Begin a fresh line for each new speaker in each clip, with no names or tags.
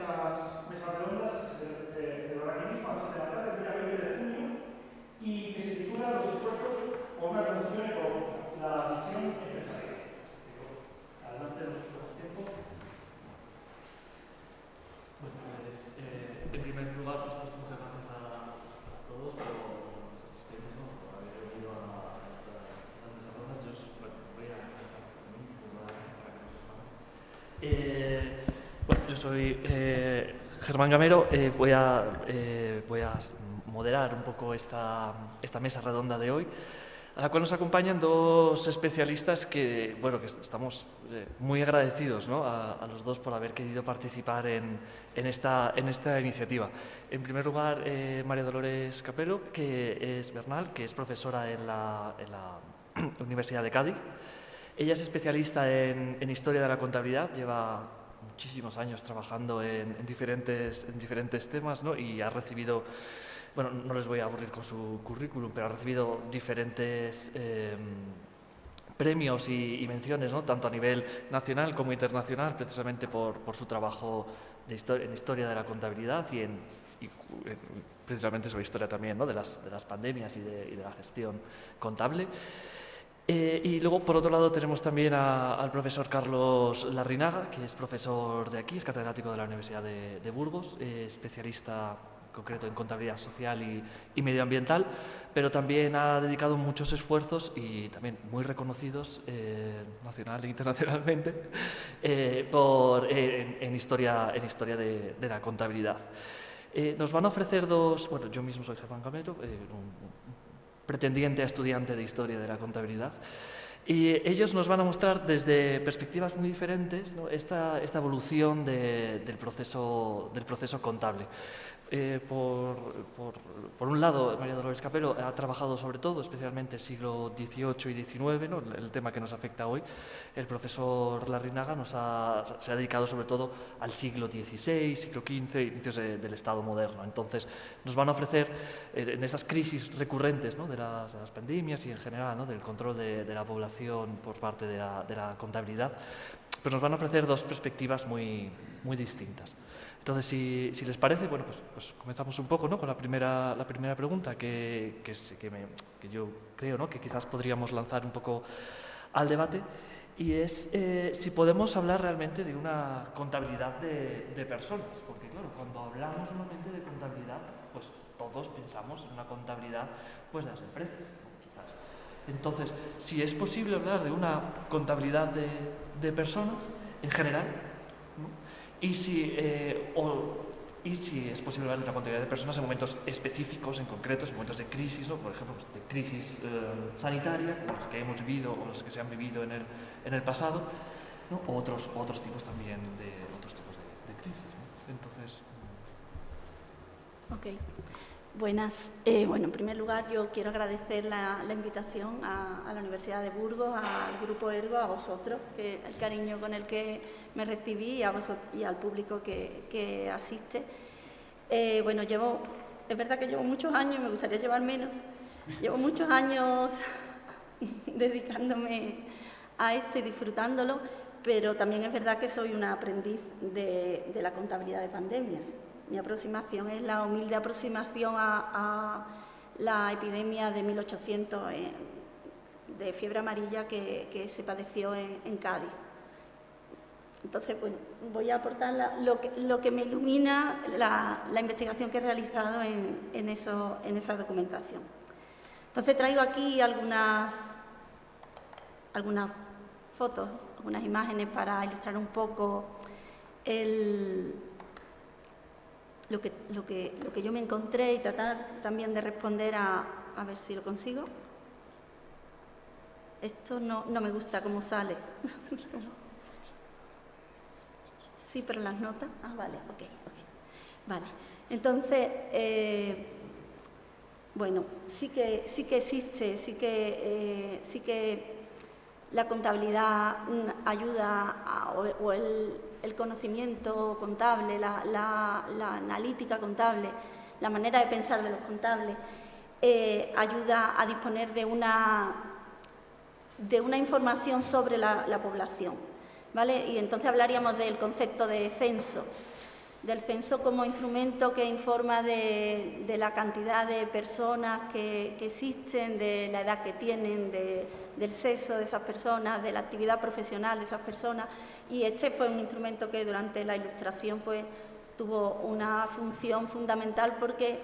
estas mesas redondas que se celebrarán aquí mismo a las 7 de la tarde, el día 20 de junio, y que se titula Los esfuerzos por una transición ecológica, la visión empresarial. Adelante, nos damos tiempo.
Bueno, pues, en primer lugar, por supuesto, muchas gracias a todos por los asistentes, ¿no? Por haber venido a estas mesas redondas. Yo voy a empezar por mí, para que nos sepan. Bueno, yo soy Germán Gamero. Voy a moderar un poco esta mesa redonda de hoy, a la cual nos acompañan dos especialistas que, bueno, que estamos muy agradecidos, ¿no?, a los dos por haber querido participar en esta iniciativa. En primer lugar, María Dolores Capelo, que es Bernal, que es profesora en la Universidad de Cádiz. Ella es especialista en Historia de la Contabilidad, lleva muchísimos años trabajando en diferentes temas, ¿no?, y ha recibido, bueno, no les voy a aburrir con su currículum, pero ha recibido diferentes premios y menciones, ¿no?, tanto a nivel nacional como internacional, precisamente por su trabajo en historia de la contabilidad y precisamente sobre historia también, ¿no?, de las pandemias y de la gestión contable. Y luego, por otro lado, tenemos también al profesor Carlos Larrinaga, que es profesor de aquí, es catedrático de la Universidad de Burgos, especialista en concreto en contabilidad social y medioambiental, pero también ha dedicado muchos esfuerzos y también muy reconocidos nacional e internacionalmente en historia de la contabilidad. Nos van a ofrecer bueno, yo mismo soy Germán Gamero, pretendiente a estudiante de Historia de la Contabilidad, y ellos nos van a mostrar desde perspectivas muy diferentes, ¿no?, esta evolución del proceso contable. Por un lado, María Dolores Capelo ha trabajado sobre todo, especialmente siglo XVIII y XIX, ¿no?, el tema que nos afecta hoy. El profesor Larrinaga se ha dedicado sobre todo al siglo XVI, siglo XV, inicios del Estado moderno. Entonces, nos van a ofrecer, en estas crisis recurrentes, ¿no?, de las pandemias y en general, ¿no?, del control de la población por parte de la contabilidad, pues nos van a ofrecer dos perspectivas muy distintas. Entonces, si les parece, bueno, pues comenzamos un poco, ¿no?, con la primera pregunta que yo creo, ¿no?, que quizás podríamos lanzar un poco al debate, y es si podemos hablar realmente de una contabilidad de personas, porque claro, cuando hablamos normalmente de contabilidad, pues todos pensamos en una contabilidad, pues, de las empresas, ¿no?, quizás. Entonces, si es posible hablar de una contabilidad de personas en general, ¿no?, y si es posible hablar de una contabilidad de personas en momentos específicos, en concretos, en momentos de crisis, ¿no?, por ejemplo, de crisis sanitaria, como las que hemos vivido o las que se han vivido en el pasado, ¿no?, o otros tipos también de crisis, ¿no? Entonces...
Ok. Buenas. Bueno, en primer lugar, yo quiero agradecer la invitación a la Universidad de Burgos, al Grupo Ergo, a vosotros, el cariño con el que me recibí, y al público que asiste. Bueno, es verdad que llevo muchos años, me gustaría llevar menos, llevo muchos años dedicándome a esto y disfrutándolo, pero también es verdad que soy una aprendiz de la contabilidad de pandemias. Mi aproximación es la humilde aproximación a la epidemia de 1800 de fiebre amarilla que se padeció en Cádiz. Entonces, bueno, voy a aportar lo que me ilumina la investigación que he realizado en esa documentación. Entonces, traigo aquí algunas fotos, algunas imágenes para ilustrar un poco lo que yo me encontré y tratar también de responder a ver si lo consigo. Esto no me gusta cómo sale. Sí, pero las notas... Ah, vale, ok. Vale. Entonces, bueno, sí que existe, sí que la contabilidad ayuda, o el conocimiento contable, la analítica contable, la manera de pensar de los contables, ayuda a disponer de una información sobre la población, ¿vale? Y entonces hablaríamos del concepto de censo. del censo como instrumento que informa de la cantidad de personas que existen, de la edad que tienen, del sexo de esas personas, de la actividad profesional de esas personas, y este fue un instrumento que durante la Ilustración pues tuvo una función fundamental porque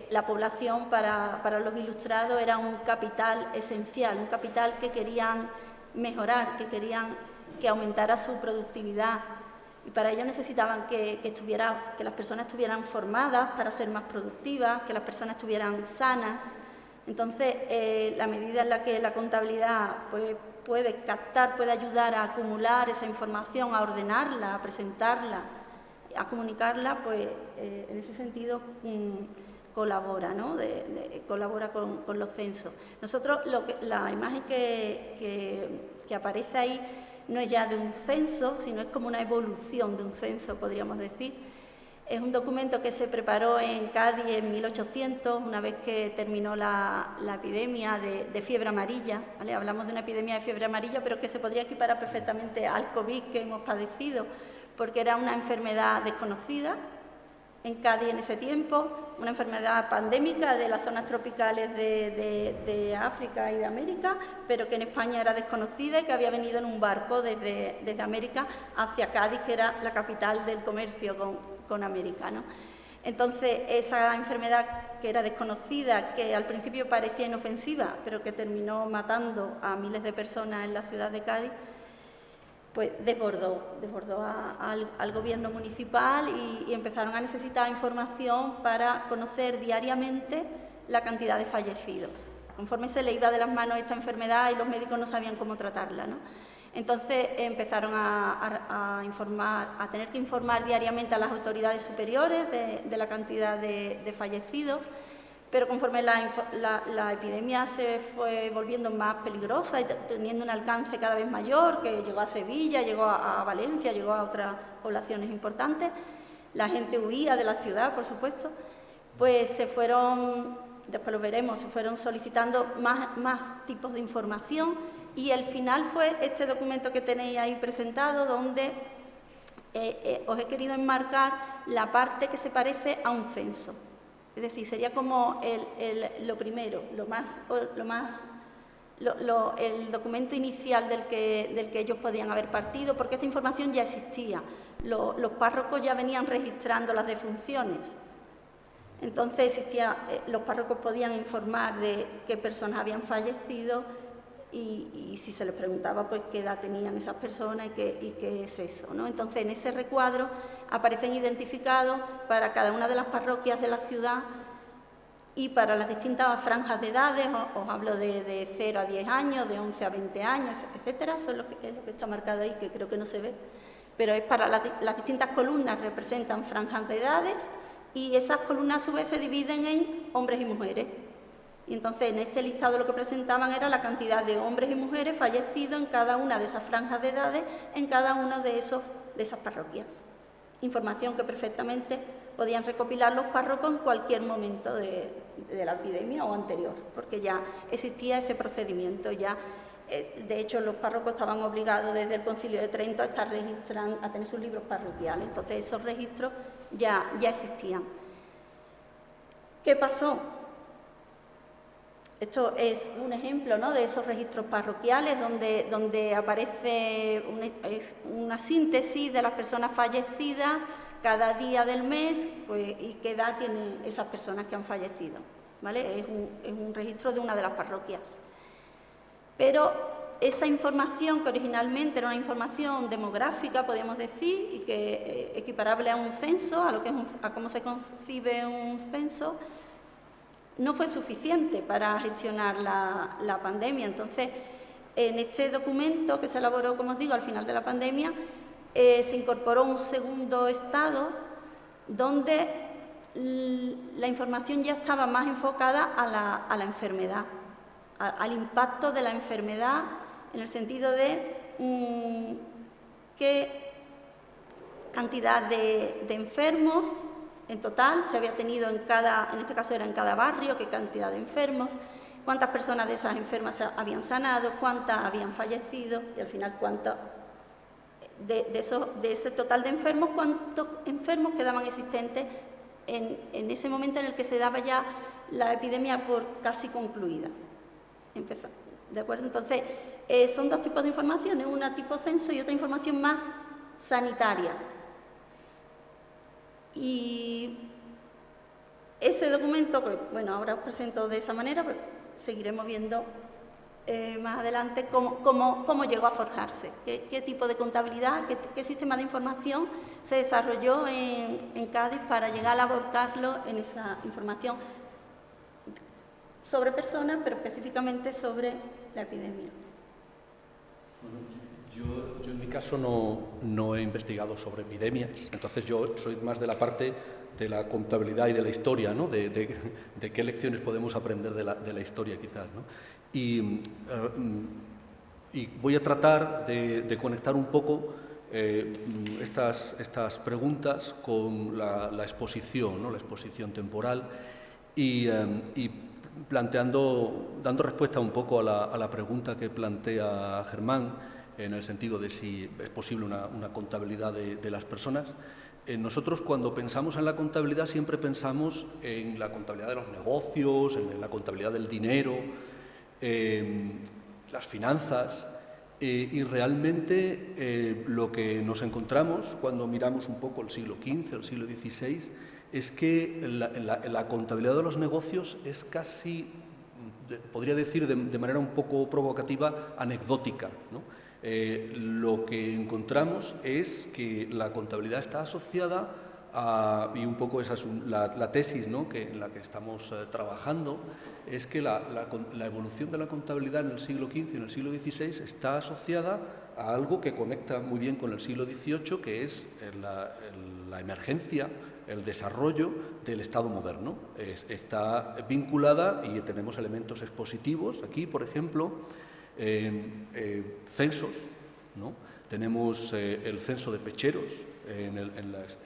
la población para los ilustrados era un capital esencial, un capital que querían mejorar, que querían que aumentara su productividad, y para ello necesitaban que las personas estuvieran formadas para ser más productivas, que las personas estuvieran sanas. Entonces, la medida en la que la contabilidad pues, puede captar, puede ayudar a acumular esa información, a ordenarla, a presentarla, a comunicarla, pues en ese sentido colabora, ¿no? Colabora con los censos. Nosotros, la imagen que aparece ahí no es ya de un censo, sino es como una evolución de un censo, podríamos decir. Es un documento que se preparó en Cádiz en 1800, una vez que terminó la epidemia de fiebre amarilla, ¿vale? Hablamos de una epidemia de fiebre amarilla, pero que se podría equiparar perfectamente al COVID que hemos padecido, porque era una enfermedad desconocida en Cádiz en ese tiempo, una enfermedad pandémica de las zonas tropicales de África y de América, pero que en España era desconocida y que había venido en un barco desde América hacia Cádiz, que era la capital del comercio con América, ¿no? Entonces, esa enfermedad que era desconocida, que al principio parecía inofensiva, pero que terminó matando a miles de personas en la ciudad de Cádiz, pues desbordó al gobierno municipal y empezaron a necesitar información para conocer diariamente la cantidad de fallecidos. Conforme se le iba de las manos esta enfermedad y los médicos no sabían cómo tratarla, ¿no? Entonces empezaron a tener que informar diariamente a las autoridades superiores de la cantidad de fallecidos, pero conforme la epidemia se fue volviendo más peligrosa y teniendo un alcance cada vez mayor, que llegó a Sevilla, llegó a Valencia, llegó a otras poblaciones importantes, la gente huía de la ciudad, por supuesto, pues después lo veremos, se fueron solicitando más tipos de información, y el final fue este documento que tenéis ahí presentado, donde os he querido enmarcar la parte que se parece a un censo. Es decir, sería como lo primero, el documento inicial del que ellos podían haber partido, porque esta información ya existía. Los párrocos ya venían registrando las defunciones. Entonces los párrocos podían informar de qué personas habían fallecido y si se les preguntaba pues qué edad tenían esas personas y qué es eso, ¿no? Entonces, en ese recuadro aparecen identificados para cada una de las parroquias de la ciudad y para las distintas franjas de edades. Os hablo de 0 a 10 años, de 11 a 20 años, etcétera. Eso es lo que está marcado ahí, que creo que no se ve. Pero es para las distintas columnas, representan franjas de edades, y esas columnas a su vez se dividen en hombres y mujeres. Y entonces, en este listado lo que presentaban era la cantidad de hombres y mujeres fallecidos en cada una de esas franjas de edades, en cada una de esas parroquias. Información que perfectamente podían recopilar los párrocos en cualquier momento de la epidemia o anterior, porque ya existía ese procedimiento. De hecho, los párrocos estaban obligados desde el Concilio de Trento a estar registrando, a tener sus libros parroquiales. Entonces, esos registros ya existían. ¿Qué pasó? Esto es un ejemplo, ¿no?, de esos registros parroquiales donde aparece una síntesis de las personas fallecidas cada día del mes, pues, y qué edad tienen esas personas que han fallecido, ¿vale? Es un registro de una de las parroquias. Pero esa información, que originalmente era una información demográfica, podríamos decir, y que equiparable a un censo, a cómo se concibe un censo, no fue suficiente para gestionar la pandemia. Entonces, en este documento que se elaboró, como os digo, al final de la pandemia, se incorporó un segundo estado donde la información ya estaba más enfocada a la enfermedad, al impacto de la enfermedad, en el sentido de qué cantidad de enfermos en total se había tenido en este caso era en cada barrio, qué cantidad de enfermos, cuántas personas de esas enfermas habían sanado, cuántas habían fallecido y al final cuántas de ese total de enfermos, cuántos enfermos quedaban existentes en ese momento en el que se daba ya la epidemia por casi concluida. ¿De acuerdo? Entonces, son dos tipos de informaciones, una tipo censo y otra información más sanitaria. Y ese documento, pues, bueno, ahora os presento de esa manera, pues seguiremos viendo más adelante cómo llegó a forjarse, qué tipo de contabilidad, qué sistema de información se desarrolló en Cádiz para llegar a volcarlo en esa información sobre personas, pero específicamente sobre la epidemia.
Yo en mi caso no he investigado sobre epidemias, entonces yo soy más de la parte de la contabilidad y de la historia, ¿no? de qué lecciones podemos aprender de la historia quizás, ¿no? Y voy a tratar de conectar un poco estas preguntas con la exposición, ¿no? La exposición temporal y dando respuesta un poco a la pregunta que plantea Germán, en el sentido de si es posible una contabilidad de las personas. Nosotros, cuando pensamos en la contabilidad, siempre pensamos en la contabilidad de los negocios, en la contabilidad del dinero, las finanzas, y realmente lo que nos encontramos cuando miramos un poco el siglo XV, el siglo XVI, es que la contabilidad de los negocios es casi, podría decir de manera un poco provocativa, anecdótica, ¿no? Lo que encontramos es que la contabilidad está asociada a, y un poco esa es la tesis, ¿no? En la que estamos trabajando, es que la evolución de la contabilidad en el siglo XV y en el siglo XVI está asociada a algo que conecta muy bien con el siglo XVIII, que es la emergencia, el desarrollo del Estado moderno. Está vinculada y tenemos elementos expositivos aquí, por ejemplo, censos, ¿no? Tenemos el censo de pecheros,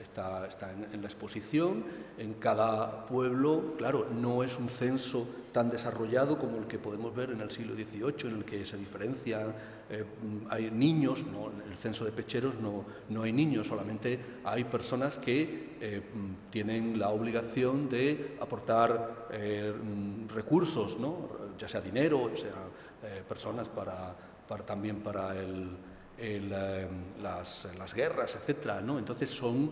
está en la exposición. En cada pueblo, claro, no es un censo tan desarrollado como el que podemos ver en el siglo XVIII, en el que se diferencian, hay niños, ¿no? En el censo de pecheros no hay niños, solamente hay personas que tienen la obligación de aportar recursos, ¿no? Ya sea dinero, ya sea personas también para las guerras, etcétera, ¿no? Entonces son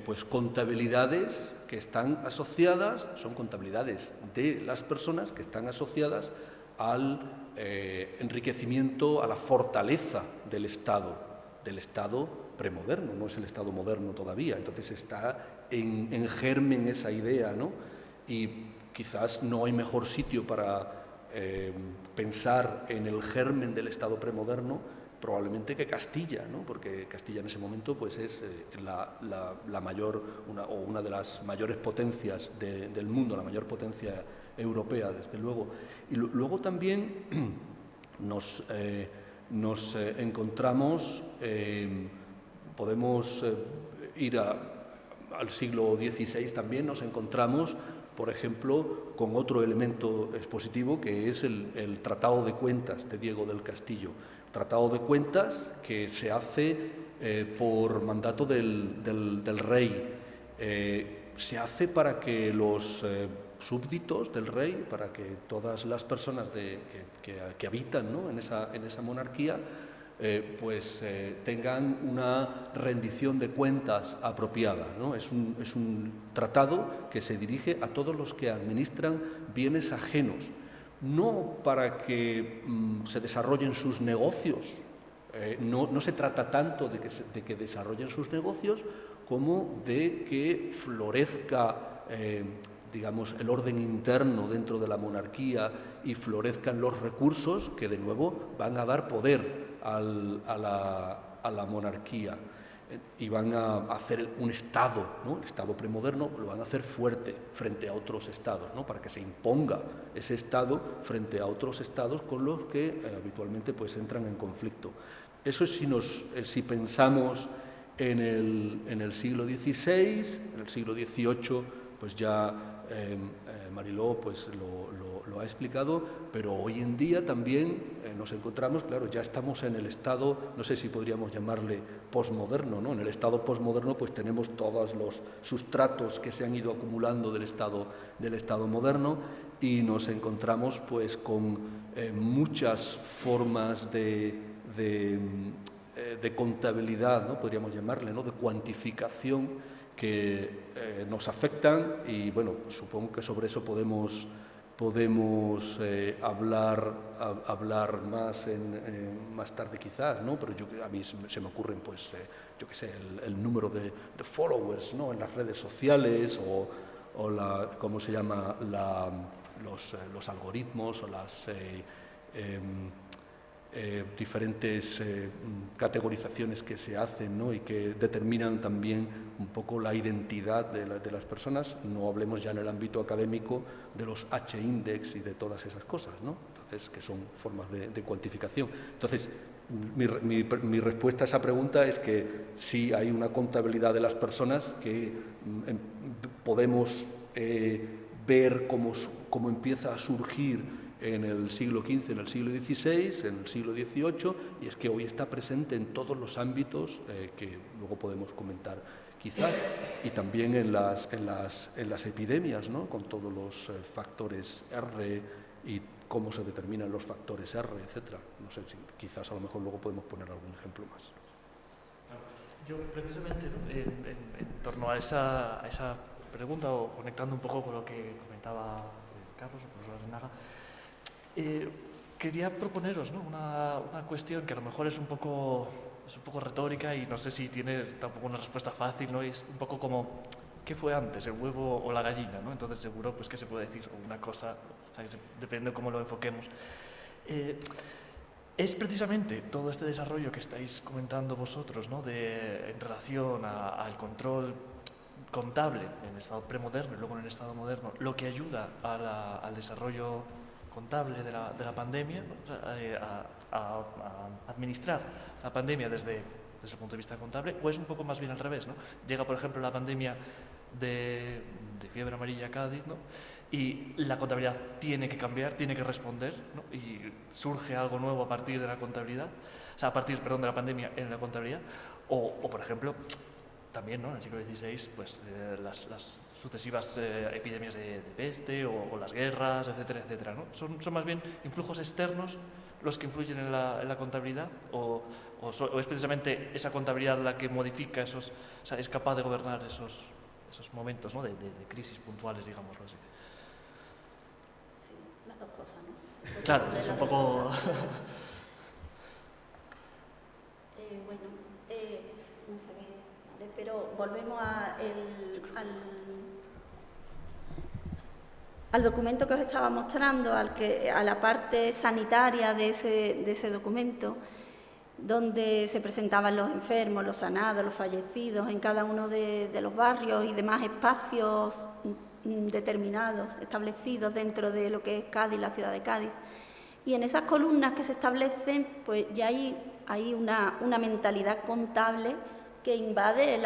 pues contabilidades que están asociadas, son contabilidades de las personas que están asociadas al enriquecimiento, a la fortaleza del Estado premoderno, no es el Estado moderno todavía. Entonces está en germen esa idea, ¿no? Y quizás no hay mejor sitio para pensar en el germen del Estado premoderno probablemente que Castilla, ¿no? Porque Castilla en ese momento pues es la mayor, una de las mayores potencias del mundo, la mayor potencia europea, desde luego. Y luego también nos encontramos, podemos ir al siglo XVI también, nos encontramos, por ejemplo, con otro elemento expositivo que es el Tratado de Cuentas de Diego del Castillo. Tratado de Cuentas que se hace por mandato del rey. Se hace para que los súbditos del rey, para que todas las personas que habitan, ¿no? en esa monarquía, tengan una rendición de cuentas apropiada, ¿no? Es un tratado que se dirige a todos los que administran bienes ajenos, no para que se desarrollen sus negocios, no se trata tanto de que desarrollen sus negocios como de que florezca digamos, el orden interno dentro de la monarquía y florezcan los recursos que de nuevo van a dar poder a la monarquía y van a hacer un Estado, ¿no? El Estado premoderno lo van a hacer fuerte frente a otros Estados, ¿no? Para que se imponga ese Estado frente a otros Estados con los que habitualmente pues entran en conflicto. Eso es si pensamos en el siglo XVI, en el siglo XVIII, pues ya Mariló pues lo lo ha explicado, pero hoy en día también nos encontramos, claro, ya estamos en el estado, no sé si podríamos llamarle posmoderno, ¿no? En el estado posmoderno pues tenemos todos los sustratos que se han ido acumulando del estado moderno y nos encontramos pues con muchas formas de contabilidad, ¿no? Podríamos llamarle, ¿no? De cuantificación que nos afectan y bueno, supongo que sobre eso podemos hablar más más tarde quizás, ¿no? Pero a mí se me ocurren pues yo qué sé, el número de followers, ¿no? En las redes sociales o ¿cómo se llama? Los algoritmos o las diferentes categorizaciones que se hacen, ¿no? Y que determinan también un poco la identidad de las personas. No hablemos ya en el ámbito académico de los H-index y de todas esas cosas, ¿no? Entonces, que son formas de cuantificación. Entonces, mi respuesta a esa pregunta es que sí hay una contabilidad de las personas que podemos ver cómo empieza a surgir en el siglo XV, en el siglo XVI, en el siglo XVIII, y es que hoy está presente en todos los ámbitos que luego podemos comentar quizás, y también en las epidemias, ¿no? Con todos los factores R y cómo se determinan los factores R, etcétera. No sé si quizás a lo mejor luego podemos poner algún ejemplo más.
Yo precisamente en torno a esa pregunta, o conectando un poco con lo que comentaba Carlos, el profesor Larrinaga, quería proponeros, ¿no? una cuestión que a lo mejor es un poco retórica y no sé si tiene tampoco una respuesta fácil, ¿no? Es un poco como, ¿qué fue antes, el huevo o la gallina, ¿no? Entonces seguro pues que se puede decir una cosa, o sea, depende de cómo lo enfoquemos. Es precisamente todo este desarrollo que estáis comentando vosotros, ¿no? En relación al control contable en el estado premoderno y luego en el estado moderno, lo que ayuda al desarrollo contable de la pandemia, ¿no? a administrar la pandemia desde el punto de vista contable, o es un poco más bien al revés, ¿no? Llega, por ejemplo, la pandemia de fiebre amarilla a Cádiz, ¿no? Y la contabilidad tiene que cambiar, tiene que responder, ¿no? Y surge algo nuevo a partir de la contabilidad, o sea, a partir, perdón, de la pandemia en la contabilidad, o por ejemplo, también, ¿no? En el siglo XVI, pues las sucesivas epidemias de peste o las guerras, etcétera, etcétera, ¿no? Son más bien influjos externos los que influyen en la contabilidad o es precisamente esa contabilidad la que modifica o sea, es capaz de gobernar esos momentos, ¿no? de crisis puntuales, digámoslo así.
Sí, las dos cosas, ¿no?
Claro, es un poco...
Bueno, no se ve, ¿vale? Pero volvemos al documento que os estaba mostrando, a la parte sanitaria de ese documento, donde se presentaban los enfermos, los sanados, los fallecidos en cada uno de los barrios y demás espacios determinados, establecidos dentro de lo que es Cádiz, la ciudad de Cádiz. Y en esas columnas que se establecen, pues ya hay una mentalidad contable que invade,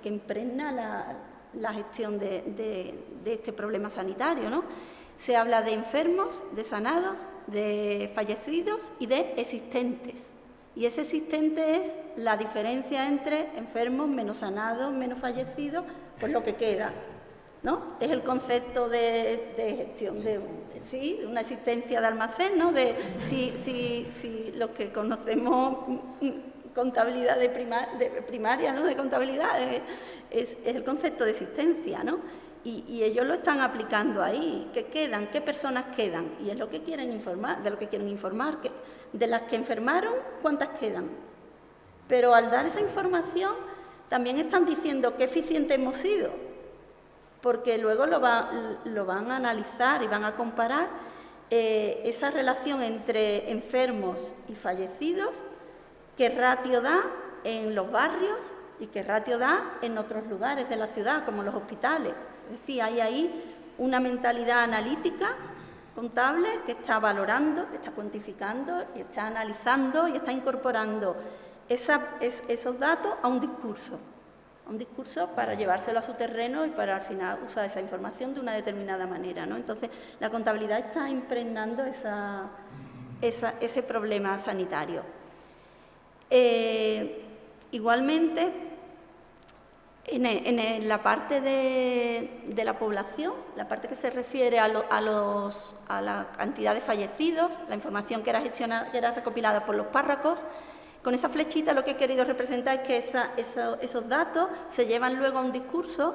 que impregna la gestión de este problema sanitario, ¿no? Se habla de enfermos, de sanados, de fallecidos y de existentes. Y ese existente es la diferencia entre enfermos, menos sanados, menos fallecidos, pues lo que queda, ¿no? Es el concepto de gestión de una existencia de almacén, ¿no? Si los que conocemos contabilidad primaria, ¿no? De contabilidad, es el concepto de existencia, ¿no? Y ellos lo están aplicando ahí. ¿Qué quedan? ¿Qué personas quedan? Y es lo que quieren informar, de lo que quieren informar. De las que enfermaron, ¿cuántas quedan? Pero al dar esa información, también están diciendo qué eficientes hemos sido, porque luego lo van a analizar y van a comparar esa relación entre enfermos y fallecidos, qué ratio da en los barrios y qué ratio da en otros lugares de la ciudad, como los hospitales. Es decir, hay ahí una mentalidad analítica, contable, que está valorando, está cuantificando y está analizando y está incorporando esos datos a un discurso. para llevárselo a su terreno y para al final usar esa información de una determinada manera, ¿no? Entonces, la contabilidad está impregnando ese problema sanitario. Igualmente, en la parte de la población, la parte que se refiere a la cantidad de fallecidos, la información que era recopilada por los párrocos, con esa flechita lo que he querido representar es que esos datos se llevan luego a un discurso,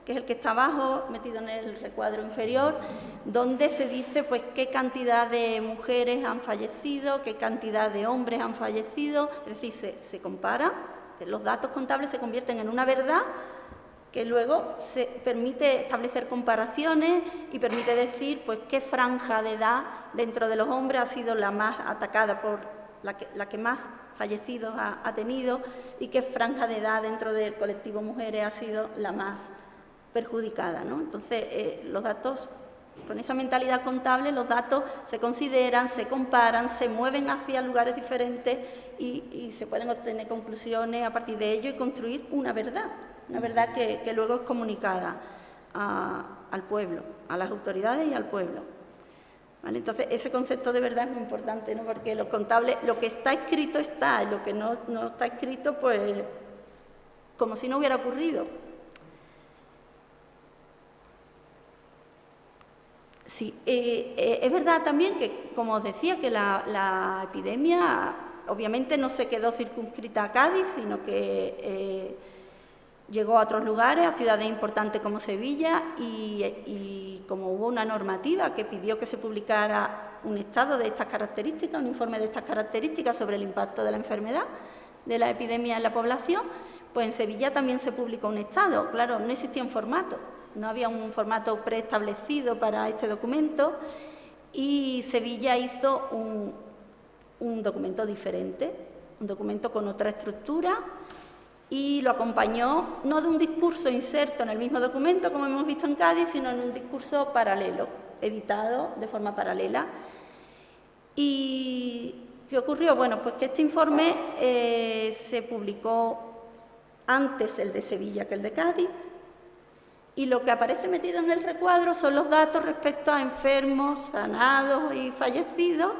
que es el que está abajo, metido en el recuadro inferior, donde se dice pues qué cantidad de mujeres han fallecido, qué cantidad de hombres han fallecido, es decir, se compara, los datos contables se convierten en una verdad que luego se permite establecer comparaciones y permite decir pues qué franja de edad dentro de los hombres ha sido la más atacada por la que más fallecidos ha tenido y qué franja de edad dentro del colectivo mujeres ha sido la más perjudicada, ¿no? Entonces, los datos, con esa mentalidad contable, los datos se consideran, se comparan, se mueven hacia lugares diferentes y se pueden obtener conclusiones a partir de ello y construir una verdad que luego es comunicada al pueblo, a las autoridades y al pueblo. ¿Vale? Entonces, ese concepto de verdad es muy importante, ¿no? Porque los contables, lo que está escrito está, y lo que no está escrito, pues, como si no hubiera ocurrido. Sí, es verdad también que, como os decía, que la epidemia obviamente no se quedó circunscrita a Cádiz, sino que llegó a otros lugares, a ciudades importantes como Sevilla, y como hubo una normativa que pidió que se publicara un estado de estas características, un informe de estas características sobre el impacto de la enfermedad, de la epidemia en la población, pues en Sevilla también se publicó un estado. Claro, no existía un formato, no había un formato preestablecido para este documento y Sevilla hizo un documento diferente, un documento con otra estructura, y lo acompañó no de un discurso inserto en el mismo documento, como hemos visto en Cádiz, sino en un discurso paralelo, editado de forma paralela. ¿Y qué ocurrió? Bueno, pues que este informe se publicó antes el de Sevilla que el de Cádiz, y lo que aparece metido en el recuadro son los datos respecto a enfermos, sanados y fallecidos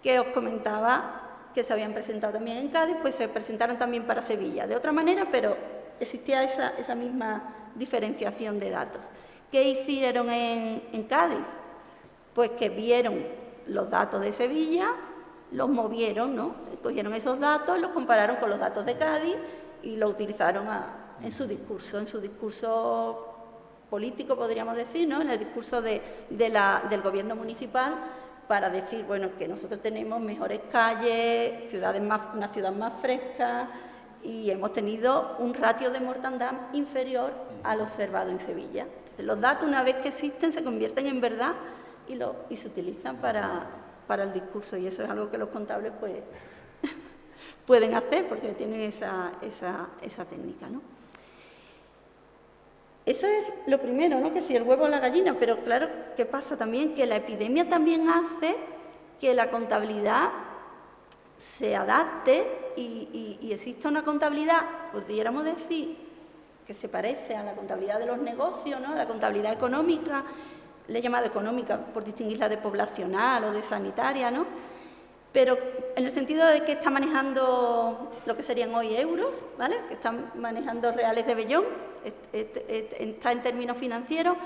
que os comentaba que se habían presentado también en Cádiz, pues se presentaron también para Sevilla, de otra manera, pero existía esa misma diferenciación de datos. ¿Qué hicieron en Cádiz? Pues que vieron los datos de Sevilla, los movieron, ¿no? Cogieron esos datos, los compararon con los datos de Cádiz y lo utilizaron en su discurso político, podríamos decir, ¿no? En el discurso del gobierno municipal, para decir, bueno, que nosotros tenemos mejores calles, una ciudad más fresca, y hemos tenido un ratio de mortandad inferior al observado en Sevilla. Entonces, los datos, una vez que existen, se convierten en verdad y se utilizan para el discurso, y eso es algo que los contables pues, pueden hacer porque tienen esa técnica, ¿no? Eso es lo primero, ¿no? Que si el huevo o la gallina, pero claro, ¿qué pasa también? Que la epidemia también hace que la contabilidad se adapte y exista una contabilidad, pudiéramos decir, que se parece a la contabilidad de los negocios, ¿no? La contabilidad económica, le he llamado económica por distinguirla de poblacional o de sanitaria, ¿no? Pero en el sentido de que está manejando lo que serían hoy euros, ¿vale? Que están manejando reales de vellón, está en términos financieros,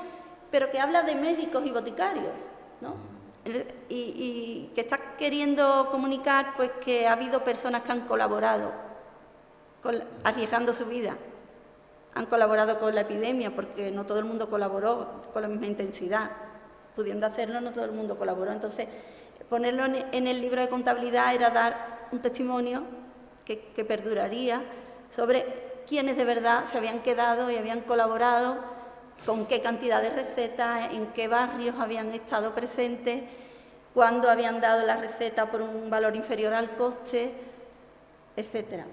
pero que habla de médicos y boticarios, ¿no? Y que está queriendo comunicar pues que ha habido personas que han colaborado, arriesgando su vida, han colaborado con la epidemia, porque no todo el mundo colaboró con la misma intensidad. Pudiendo hacerlo, no todo el mundo colaboró. Entonces, ponerlo en el libro de contabilidad era dar un testimonio que perduraría sobre quiénes de verdad se habían quedado y habían colaborado, con qué cantidad de recetas, en qué barrios habían estado presentes, cuándo habían dado la receta por un valor inferior al coste, etcétera.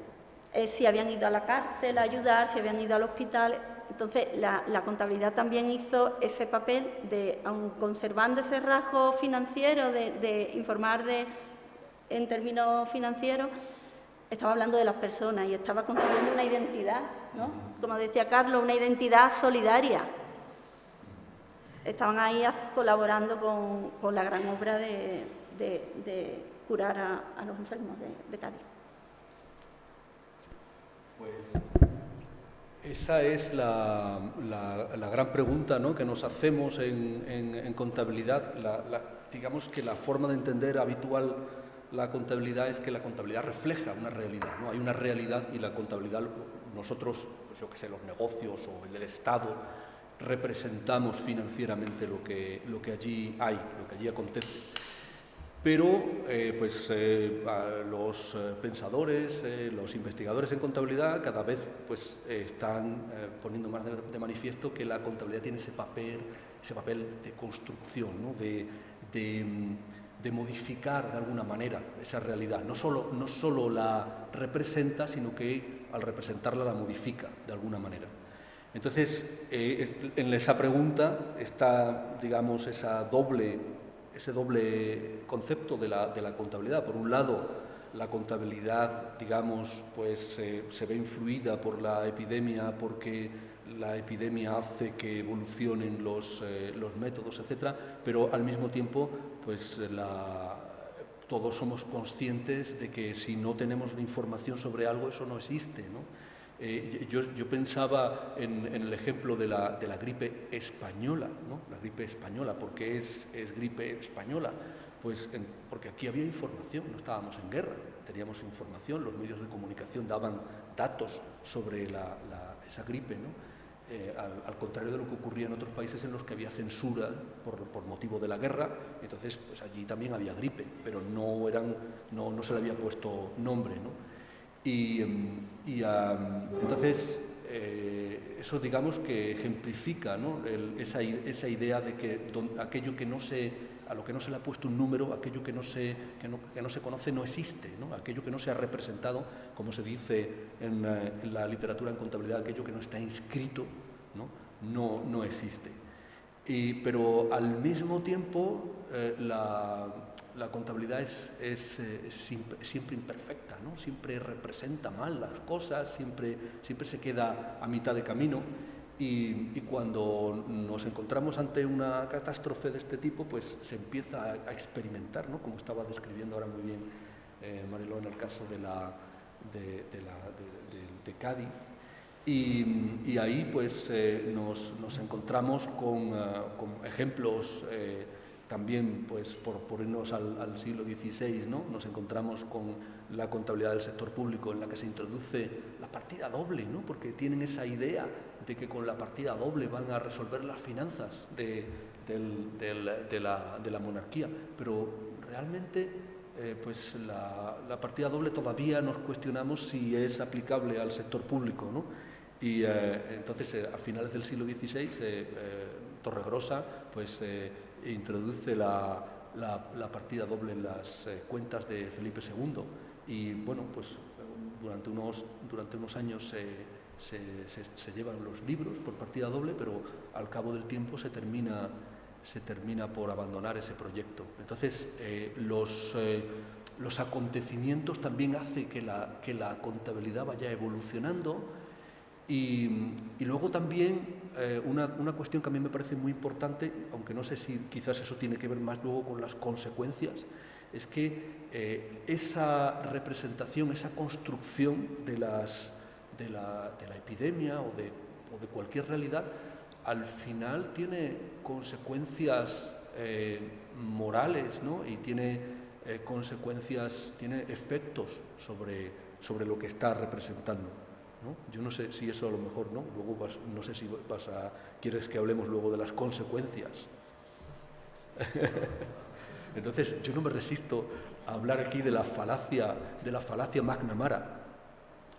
Si habían ido a la cárcel a ayudar, si habían ido al hospital. Entonces, la contabilidad también hizo ese papel de, aun conservando ese rasgo financiero, de informar en términos financieros, estaba hablando de las personas y estaba construyendo una identidad, ¿no? Como decía Carlos, una identidad solidaria. Estaban ahí colaborando con la gran obra de curar a los enfermos de Cádiz.
Pues esa es la gran pregunta, ¿no?, que nos hacemos en contabilidad. Digamos que la forma de entender habitual la contabilidad es que la contabilidad refleja una realidad, ¿no? Hay una realidad y la contabilidad, nosotros, pues yo que sé, los negocios o el Estado, representamos financieramente lo que allí hay, lo que allí acontece. Pero los pensadores, los investigadores en contabilidad cada vez pues, están poniendo más de manifiesto que la contabilidad tiene ese papel de construcción, ¿no?, de modificar de alguna manera esa realidad. No solo la representa, sino que al representarla la modifica de alguna manera. Entonces, en esa pregunta está, digamos, ese doble concepto de la contabilidad. Por un lado, la contabilidad, digamos, pues se ve influida por la epidemia porque la epidemia hace que evolucionen los métodos, etcétera, pero al mismo tiempo, pues todos somos conscientes de que si no tenemos información sobre algo, eso no existe, ¿no? Yo pensaba en el ejemplo de la gripe española, ¿no? La gripe española, ¿por qué es gripe española? Pues porque aquí había información, no estábamos en guerra, teníamos información, los medios de comunicación daban datos sobre esa gripe, ¿no? Al contrario de lo que ocurría en otros países en los que había censura por motivo de la guerra, entonces pues allí también había gripe, pero no se le había puesto nombre, ¿no? Entonces, eso digamos que ejemplifica, ¿no?, esa idea de que aquello a lo que no se le ha puesto un número, aquello que no se conoce no existe, ¿no? Aquello que no se ha representado, como se dice en la literatura en contabilidad, aquello que no está inscrito, no existe. Pero al mismo tiempo la contabilidad es siempre imperfecta, ¿no? Siempre representa mal las cosas, siempre se queda a mitad de camino y cuando nos encontramos ante una catástrofe de este tipo, pues se empieza a experimentar, ¿no?, como estaba describiendo ahora muy bien Mariló en el caso de Cádiz. Y ahí pues nos encontramos con ejemplos también, pues por irnos al siglo XVI, ¿no?, nos encontramos con la contabilidad del sector público en la que se introduce la partida doble, ¿no?, porque tienen esa idea de que con la partida doble van a resolver las finanzas de la monarquía, pero realmente pues la partida doble todavía nos cuestionamos si es aplicable al sector público, ¿no? Y entonces a finales del siglo XVI Torregrosa pues introduce la partida doble en las cuentas de Felipe II y bueno, pues durante unos años se llevan los libros por partida doble, pero al cabo del tiempo se termina por abandonar ese proyecto. Entonces los acontecimientos también hacen que la contabilidad vaya evolucionando y luego también una cuestión que a mí me parece muy importante, aunque no sé si quizás eso tiene que ver más luego con las consecuencias, es que esa representación, esa construcción de la epidemia o de cualquier realidad, al final tiene consecuencias morales, ¿no? Y tiene consecuencias, tiene efectos sobre lo que está representando, ¿no? Yo no sé si eso a lo mejor, ¿no? Luego no sé si quieres que hablemos luego de las consecuencias. Entonces, yo no me resisto a hablar aquí de la falacia McNamara.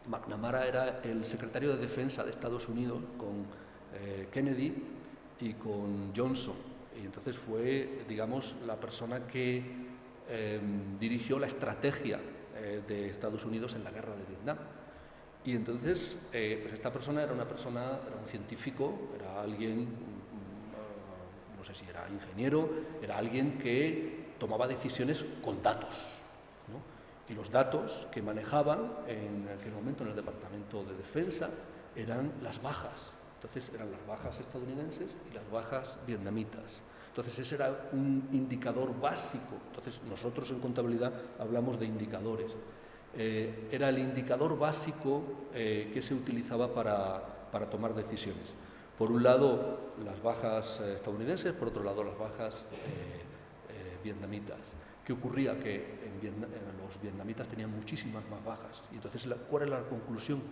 McNamara era el secretario de Defensa de Estados Unidos con Kennedy y con Johnson. Y entonces fue, digamos, la persona que dirigió la estrategia de Estados Unidos en la guerra de Vietnam. Y entonces, pues esta persona era un científico, era alguien, no sé si era ingeniero, era alguien que tomaba decisiones con datos, ¿no? Y los datos que manejaban en aquel momento en el Departamento de Defensa eran las bajas. Entonces eran las bajas estadounidenses y las bajas vietnamitas. Entonces ese era un indicador básico. Entonces nosotros en contabilidad hablamos de indicadores. Era el indicador básico que se utilizaba para tomar decisiones. Por un lado las bajas estadounidenses, por otro lado las bajas vietnamitas. ¿Qué ocurría? Que los vietnamitas tenían muchísimas más bajas. Y entonces, ¿cuál era la conclusión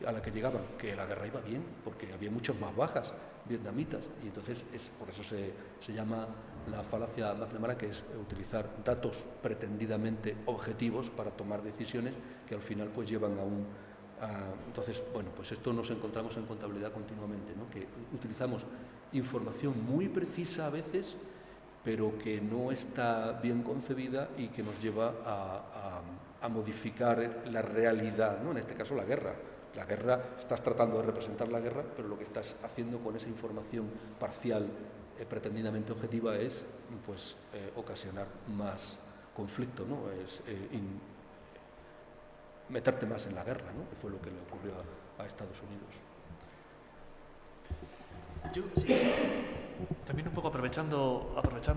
a la que llegaban? Que la guerra iba bien, porque había muchas más bajas vietnamitas. Y entonces, por eso se llama la falacia McNamara, que es utilizar datos pretendidamente objetivos para tomar decisiones que al final pues llevan entonces, bueno, pues esto nos encontramos en contabilidad continuamente, ¿no? Que utilizamos información muy precisa a veces, pero que no está bien concebida y que nos lleva a modificar la realidad, ¿no? En este caso la guerra. La guerra, estás tratando de representar la guerra, pero lo que estás haciendo con esa información parcial pretendidamente objetiva es pues, ocasionar más conflicto, ¿no? Es meterte más en la guerra, ¿no? Que fue lo que le ocurrió a Estados Unidos.
Yo sí, también un poco aprovechando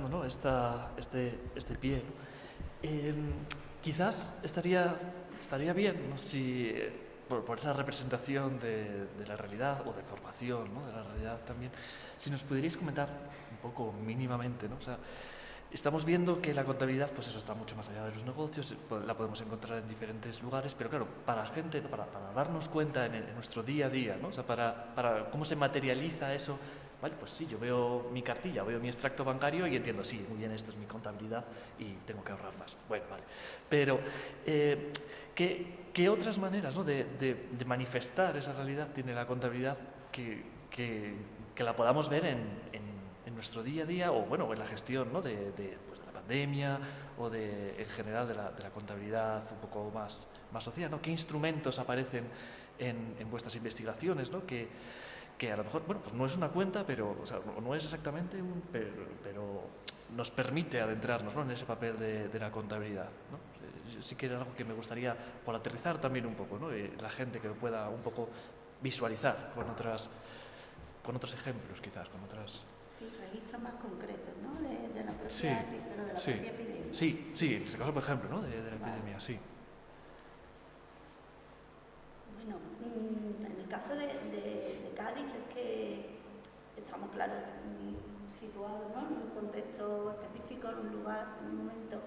¿no? este pie, ¿no? Quizás estaría bien, ¿no? Si por esa representación de la realidad o de formación, ¿no? De la realidad también, si nos pudierais comentar un poco mínimamente, ¿no? O sea, estamos viendo que la contabilidad, pues eso está mucho más allá de los negocios, la podemos encontrar en diferentes lugares, pero claro, para gente, para darnos cuenta en nuestro día a día, ¿no? O sea, para cómo se materializa eso, vale, pues sí, yo veo mi cartilla, veo mi extracto bancario y entiendo, sí, muy bien, esto es mi contabilidad y tengo que ahorrar más. Bueno, vale. Pero, ¿qué otras maneras, ¿no? de manifestar esa realidad tiene la contabilidad que la podamos ver en nuestro día a día o bueno en la gestión, ¿no? de la pandemia o en general de la contabilidad un poco más social, ¿no? ¿Qué instrumentos aparecen en vuestras investigaciones, ¿no? que a lo mejor bueno pues no es una cuenta, pero o sea, no es exactamente pero nos permite adentrarnos, ¿no? En ese papel de la contabilidad, ¿no? Yo sí que era algo que me gustaría por aterrizar también un poco, ¿no? La gente que pueda un poco visualizar con otros ejemplos quizás, con otras...
Sí, registros más concretos, ¿no? De la propia,
Sí,
pero de la
sí,
propia epidemia.
sí, en este caso, por ejemplo, ¿no? De la epidemia, sí.
Bueno, en el caso de Cádiz es que estamos, claro, muy situados, ¿no? En un contexto específico, en un lugar, en un momento.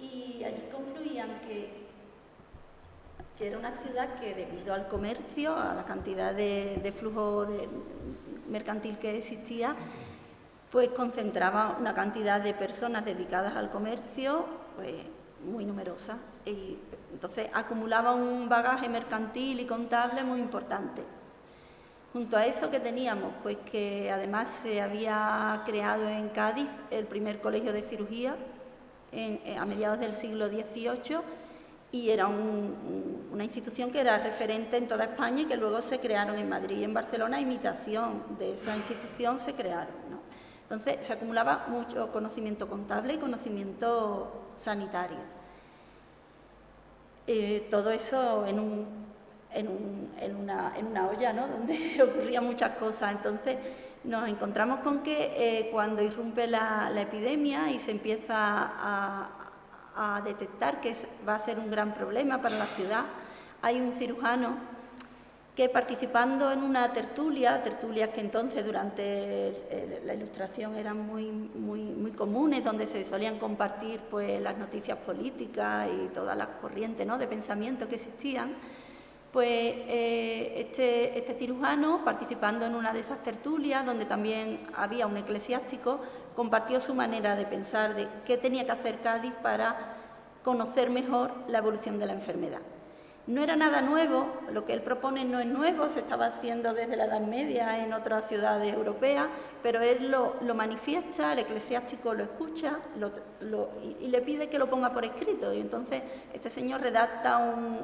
Y allí confluían que era una ciudad que debido al comercio, a la cantidad de flujo mercantil que existía, pues concentraba una cantidad de personas dedicadas al comercio pues, muy numerosa. Y entonces acumulaba un bagaje mercantil y contable muy importante. Junto a eso que teníamos, pues que además se había creado en Cádiz el primer colegio de cirugía a mediados del siglo XVIII y era una institución que era referente en toda España y que luego se crearon en Madrid y en Barcelona a imitación de esa institución se crearon, ¿no? Entonces se acumulaba mucho conocimiento contable y conocimiento sanitario. Todo eso en una olla, ¿no? Donde ocurrían muchas cosas. Entonces nos encontramos con que cuando irrumpe la epidemia y se empieza a detectar que va a ser un gran problema para la ciudad, hay un cirujano que participando en una tertulias que entonces durante la Ilustración eran muy comunes, donde se solían compartir pues, las noticias políticas y todas las corrientes, ¿no? De pensamiento que existían, pues este cirujano, participando en una de esas tertulias, donde también había un eclesiástico, compartió su manera de pensar de qué tenía que hacer Cádiz para conocer mejor la evolución de la enfermedad. No era nada nuevo, lo que él propone no es nuevo, se estaba haciendo desde la Edad Media en otras ciudades europeas, pero él lo manifiesta, el eclesiástico lo escucha y le pide que lo ponga por escrito. Y entonces este señor redacta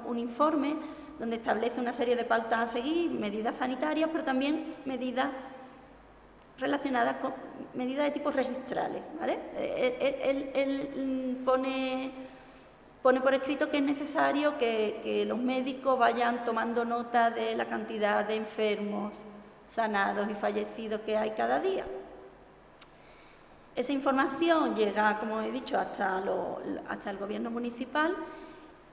un informe donde establece una serie de pautas a seguir, medidas sanitarias, pero también medidas relacionadas con medidas de tipo registrales, ¿vale? Él pone pone por escrito que es necesario que los médicos vayan tomando nota de la cantidad de enfermos, sanados y fallecidos que hay cada día. Esa información llega, como he dicho, hasta el gobierno municipal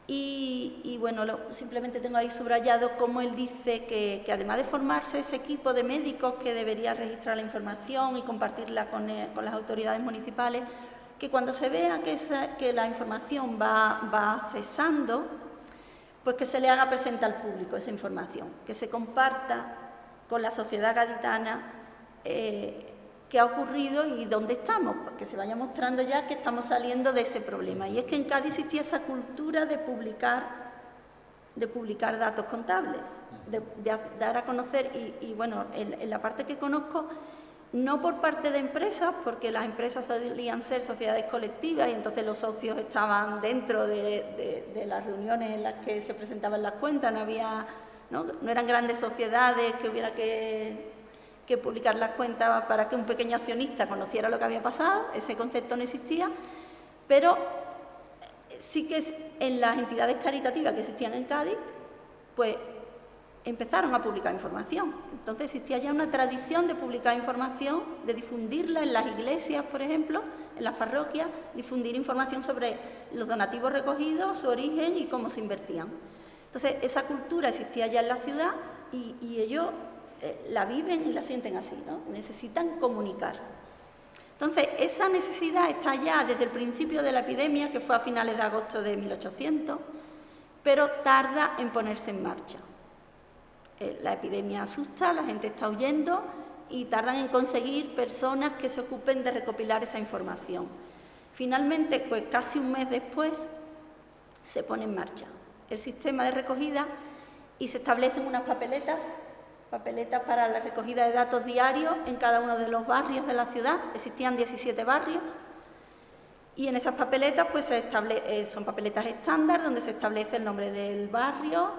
y bueno, simplemente tengo ahí subrayado cómo él dice que además de formarse ese equipo de médicos que debería registrar la información y compartirla con las autoridades municipales, que cuando se vea que la información va cesando, pues que se le haga presente al público esa información, que se comparta con la sociedad gaditana qué ha ocurrido y dónde estamos, que se vaya mostrando ya que estamos saliendo de ese problema. Y es que en Cádiz existía esa cultura de publicar datos contables, de dar a conocer, y bueno, en la parte que conozco, no por parte de empresas, porque las empresas solían ser sociedades colectivas y entonces los socios estaban dentro de las reuniones en las que se presentaban las cuentas, no eran grandes sociedades que hubiera que publicar las cuentas para que un pequeño accionista conociera lo que había pasado, ese concepto no existía, pero sí que en las entidades caritativas que existían en Cádiz, pues empezaron a publicar información. Entonces existía ya una tradición de publicar información, de difundirla en las iglesias, por ejemplo, en las parroquias, difundir información sobre los donativos recogidos, su origen y cómo se invertían. Entonces esa cultura existía ya en la ciudad y ellos la viven y la sienten así, ¿no? Necesitan comunicar. Entonces, esa necesidad está ya desde el principio de la epidemia, que fue a finales de agosto de 1800, pero tarda en ponerse en marcha. La epidemia asusta, la gente está huyendo y tardan en conseguir personas que se ocupen de recopilar esa información. Finalmente, pues casi un mes después, se pone en marcha el sistema de recogida y se establecen unas papeletas para la recogida de datos diarios en cada uno de los barrios de la ciudad. Existían 17 barrios y en esas papeletas pues son papeletas estándar donde se establece el nombre del barrio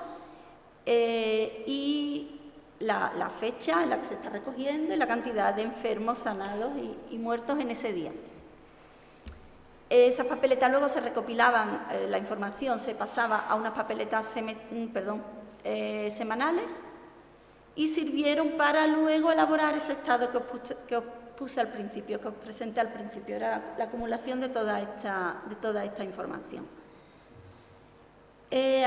y la fecha en la que se está recogiendo y la cantidad de enfermos, sanados y muertos en ese día. Esas papeletas luego se recopilaban, la información se pasaba a unas papeletas semanales y sirvieron para luego elaborar ese estado que os puse al principio, que os presenté al principio, era la acumulación de toda esta información.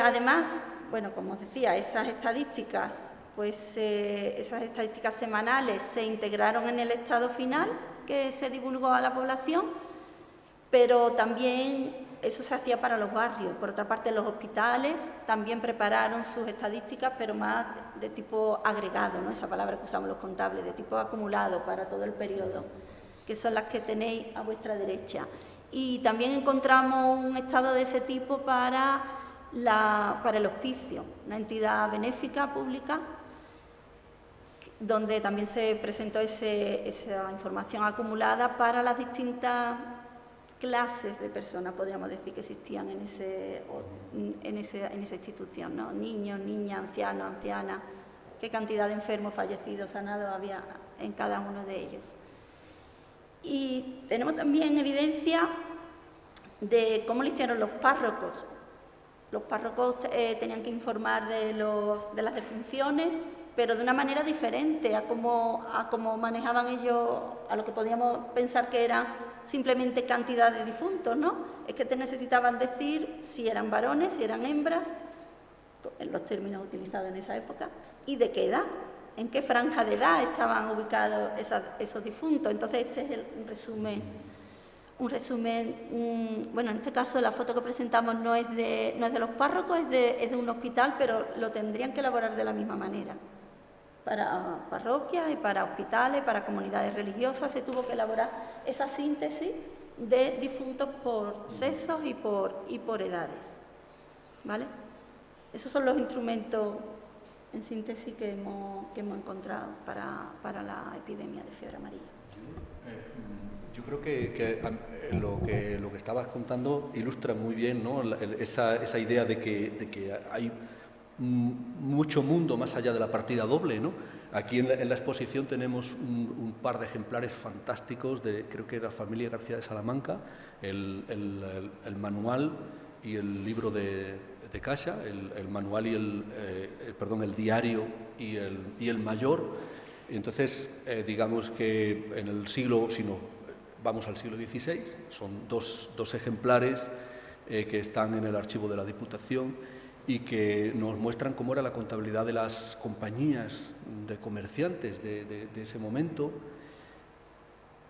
Además, bueno, como os decía, esas estadísticas semanales se integraron en el estado final que se divulgó a la población, pero también eso se hacía para los barrios. Por otra parte, los hospitales también prepararon sus estadísticas, pero más de tipo agregado, ¿no? Esa palabra que usamos los contables, de tipo acumulado para todo el periodo, que son las que tenéis a vuestra derecha. Y también encontramos un estado de ese tipo para el hospicio, una entidad benéfica pública, donde también se presentó esa información acumulada para las distintas clases de personas, podríamos decir, que existían en esa institución, ¿no? Niños, niñas, ancianos, ancianas, qué cantidad de enfermos, fallecidos, sanados había en cada uno de ellos. Y tenemos también evidencia de cómo lo hicieron los párrocos. Los párrocos tenían que informar de las defunciones, pero de una manera diferente a cómo manejaban ellos, a lo que podíamos pensar que era simplemente cantidad de difuntos, ¿no? Es que te necesitaban decir si eran varones, si eran hembras, en los términos utilizados en esa época, y de qué edad, en qué franja de edad estaban ubicados esos difuntos. Entonces este es un resumen, bueno, en este caso la foto que presentamos no es de los párrocos, es de un hospital, pero lo tendrían que elaborar de la misma manera. Para parroquias y para hospitales, para comunidades religiosas, se tuvo que elaborar esa síntesis de difuntos por sexos y por edades, ¿vale? Esos son los instrumentos en síntesis que hemos encontrado para la epidemia de fiebre amarilla.
Yo creo que lo que estabas contando ilustra muy bien, ¿no? esa idea de que hay mucho mundo más allá de la partida doble, ¿no? Aquí en la exposición tenemos un par de ejemplares fantásticos de, creo que era Familia García de Salamanca, el manual y el libro de caixa, el manual y el diario y el mayor. Entonces, digamos que en el siglo, si no, vamos al siglo XVI, son dos ejemplares que están en el archivo de la Diputación y que nos muestran cómo era la contabilidad de las compañías de comerciantes de ese momento,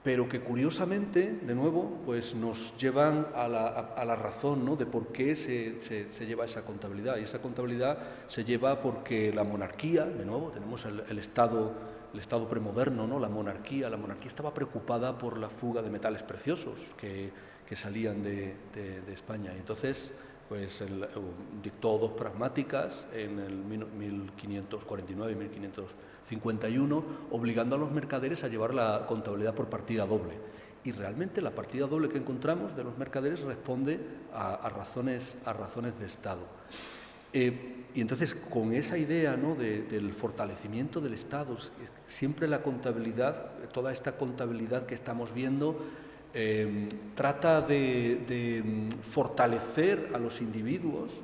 pero que curiosamente, de nuevo, pues nos llevan a la razón, ¿no?, de por qué se lleva esa contabilidad. Y esa contabilidad se lleva porque la monarquía, de nuevo, tenemos el Estado premoderno, ¿no?, la monarquía estaba preocupada por la fuga de metales preciosos que salían de España. Y entonces, pues dictó dos pragmáticas en el 1549 y 1551, obligando a los mercaderes a llevar la contabilidad por partida doble. Y realmente la partida doble que encontramos de los mercaderes responde a razones de Estado. Y entonces, con esa idea, ¿no?, del fortalecimiento del Estado, siempre la contabilidad, toda esta contabilidad que estamos viendo, trata de fortalecer a los individuos,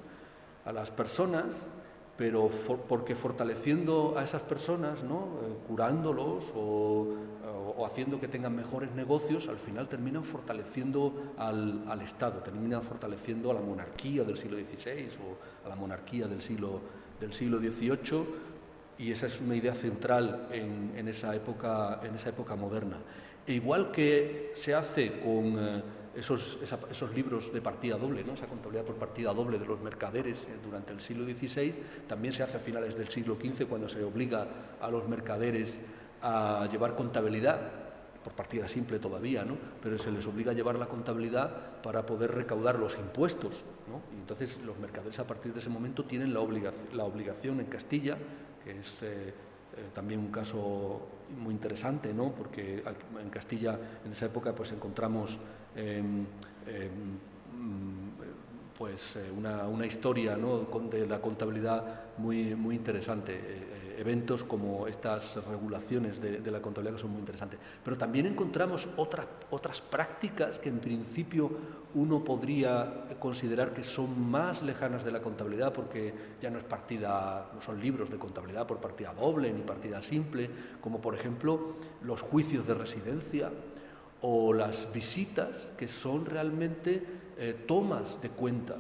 a las personas, pero porque fortaleciendo a esas personas, ¿no?, curándolos o haciendo que tengan mejores negocios, al final terminan fortaleciendo al Estado, terminan fortaleciendo a la monarquía del siglo XVI o a la monarquía del siglo XVIII, y esa es una idea central en esa época moderna. E igual que se hace con esos libros de partida doble, ¿no?, esa contabilidad por partida doble de los mercaderes durante el siglo XVI, también se hace a finales del siglo XV, cuando se obliga a los mercaderes a llevar contabilidad, por partida simple todavía, ¿no?, pero se les obliga a llevar la contabilidad para poder recaudar los impuestos, ¿no? Y entonces los mercaderes a partir de ese momento tienen la obligación en Castilla, que es también un caso muy interesante, ¿no?, porque en Castilla en esa época pues encontramos una historia, ¿no?, de la contabilidad muy interesante, eventos como estas regulaciones de la contabilidad que son muy interesantes. Pero también encontramos otras prácticas que en principio uno podría considerar que son más lejanas de la contabilidad, porque ya no son libros de contabilidad por partida doble ni partida simple, como por ejemplo los juicios de residencia o las visitas, que son realmente tomas de cuenta.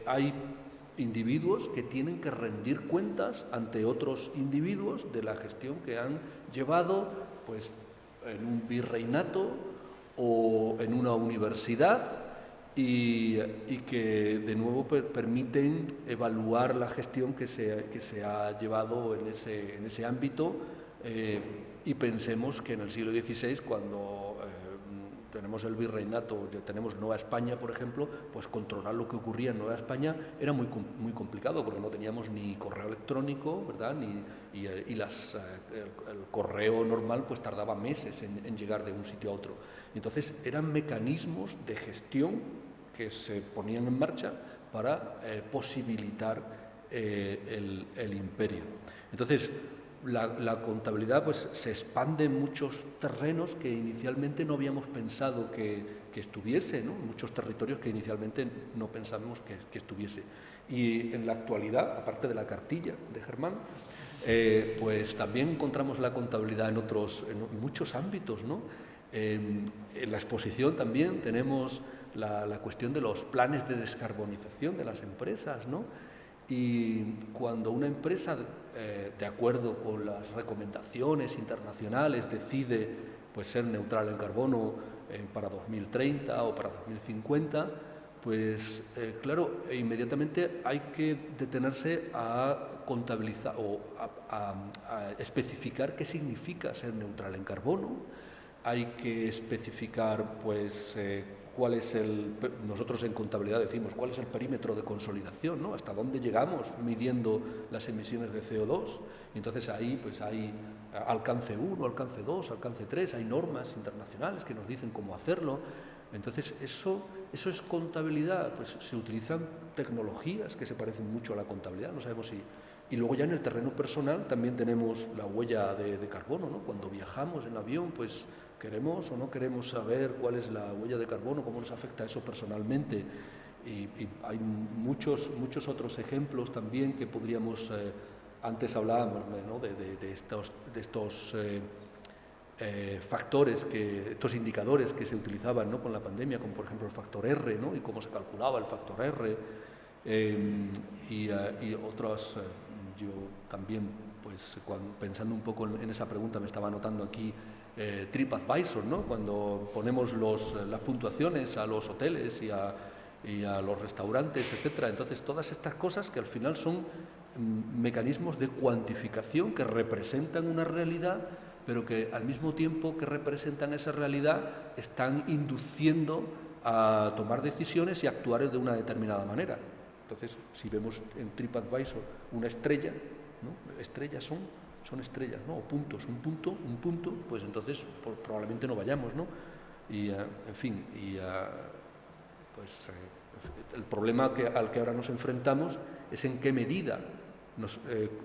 Hay individuos que tienen que rendir cuentas ante otros individuos de la gestión que han llevado, pues, en un virreinato o en una universidad, y que de nuevo permiten evaluar la gestión que se ha llevado en ese ámbito. Y pensemos que en el siglo XVI, cuando tenemos el virreinato, tenemos Nueva España, por ejemplo, pues controlar lo que ocurría en Nueva España era muy complicado, porque no teníamos ni correo electrónico, ¿verdad?, y el correo normal pues tardaba meses en llegar de un sitio a otro. Entonces eran mecanismos de gestión que se ponían en marcha para posibilitar el imperio. Entonces, la contabilidad pues se expande en muchos terrenos que inicialmente no habíamos pensado que estuviese, ¿no?, muchos territorios que inicialmente no pensábamos que estuviese. Y en la actualidad, aparte de la cartilla de Germán, pues también encontramos la contabilidad en muchos ámbitos, ¿no? En la exposición también tenemos la cuestión de los planes de descarbonización de las empresas, ¿no? Y cuando una empresa, de acuerdo con las recomendaciones internacionales, decide pues ser neutral en carbono para 2030 o para 2050, pues claro, inmediatamente hay que detenerse a contabilizar o a especificar qué significa ser neutral en carbono. Hay que especificar pues nosotros en contabilidad decimos cuál es el perímetro de consolidación, ¿no?, hasta dónde llegamos midiendo las emisiones de CO2. Y entonces ahí pues hay alcance 1, alcance 2, alcance 3, hay normas internacionales que nos dicen cómo hacerlo. Entonces eso es contabilidad. Pues se utilizan tecnologías que se parecen mucho a la contabilidad, no sabemos si. Y luego ya en el terreno personal también tenemos la huella de carbono, ¿no? Cuando viajamos en avión, pues queremos o no queremos saber cuál es la huella de carbono, cómo nos afecta eso personalmente. Y hay muchos otros ejemplos también que podríamos, antes hablábamos, ¿no?, de estos factores, estos indicadores que se utilizaban, ¿no?, con la pandemia, como por ejemplo el factor R, ¿no?, y cómo se calculaba el factor R, y otros. Yo también, pues, pensando un poco en esa pregunta, me estaba anotando aquí TripAdvisor, ¿no?, cuando ponemos las puntuaciones a los hoteles y a los restaurantes, etcétera. Entonces, todas estas cosas que al final son mecanismos de cuantificación que representan una realidad, pero que al mismo tiempo que representan esa realidad están induciendo a tomar decisiones y actuar de una determinada manera. Entonces, si vemos en TripAdvisor una estrella, ¿no?, estrellas son estrellas, ¿no?, o puntos, un punto, pues entonces probablemente no vayamos, ¿no? Y, en fin, pues el problema al que ahora nos enfrentamos es en qué medida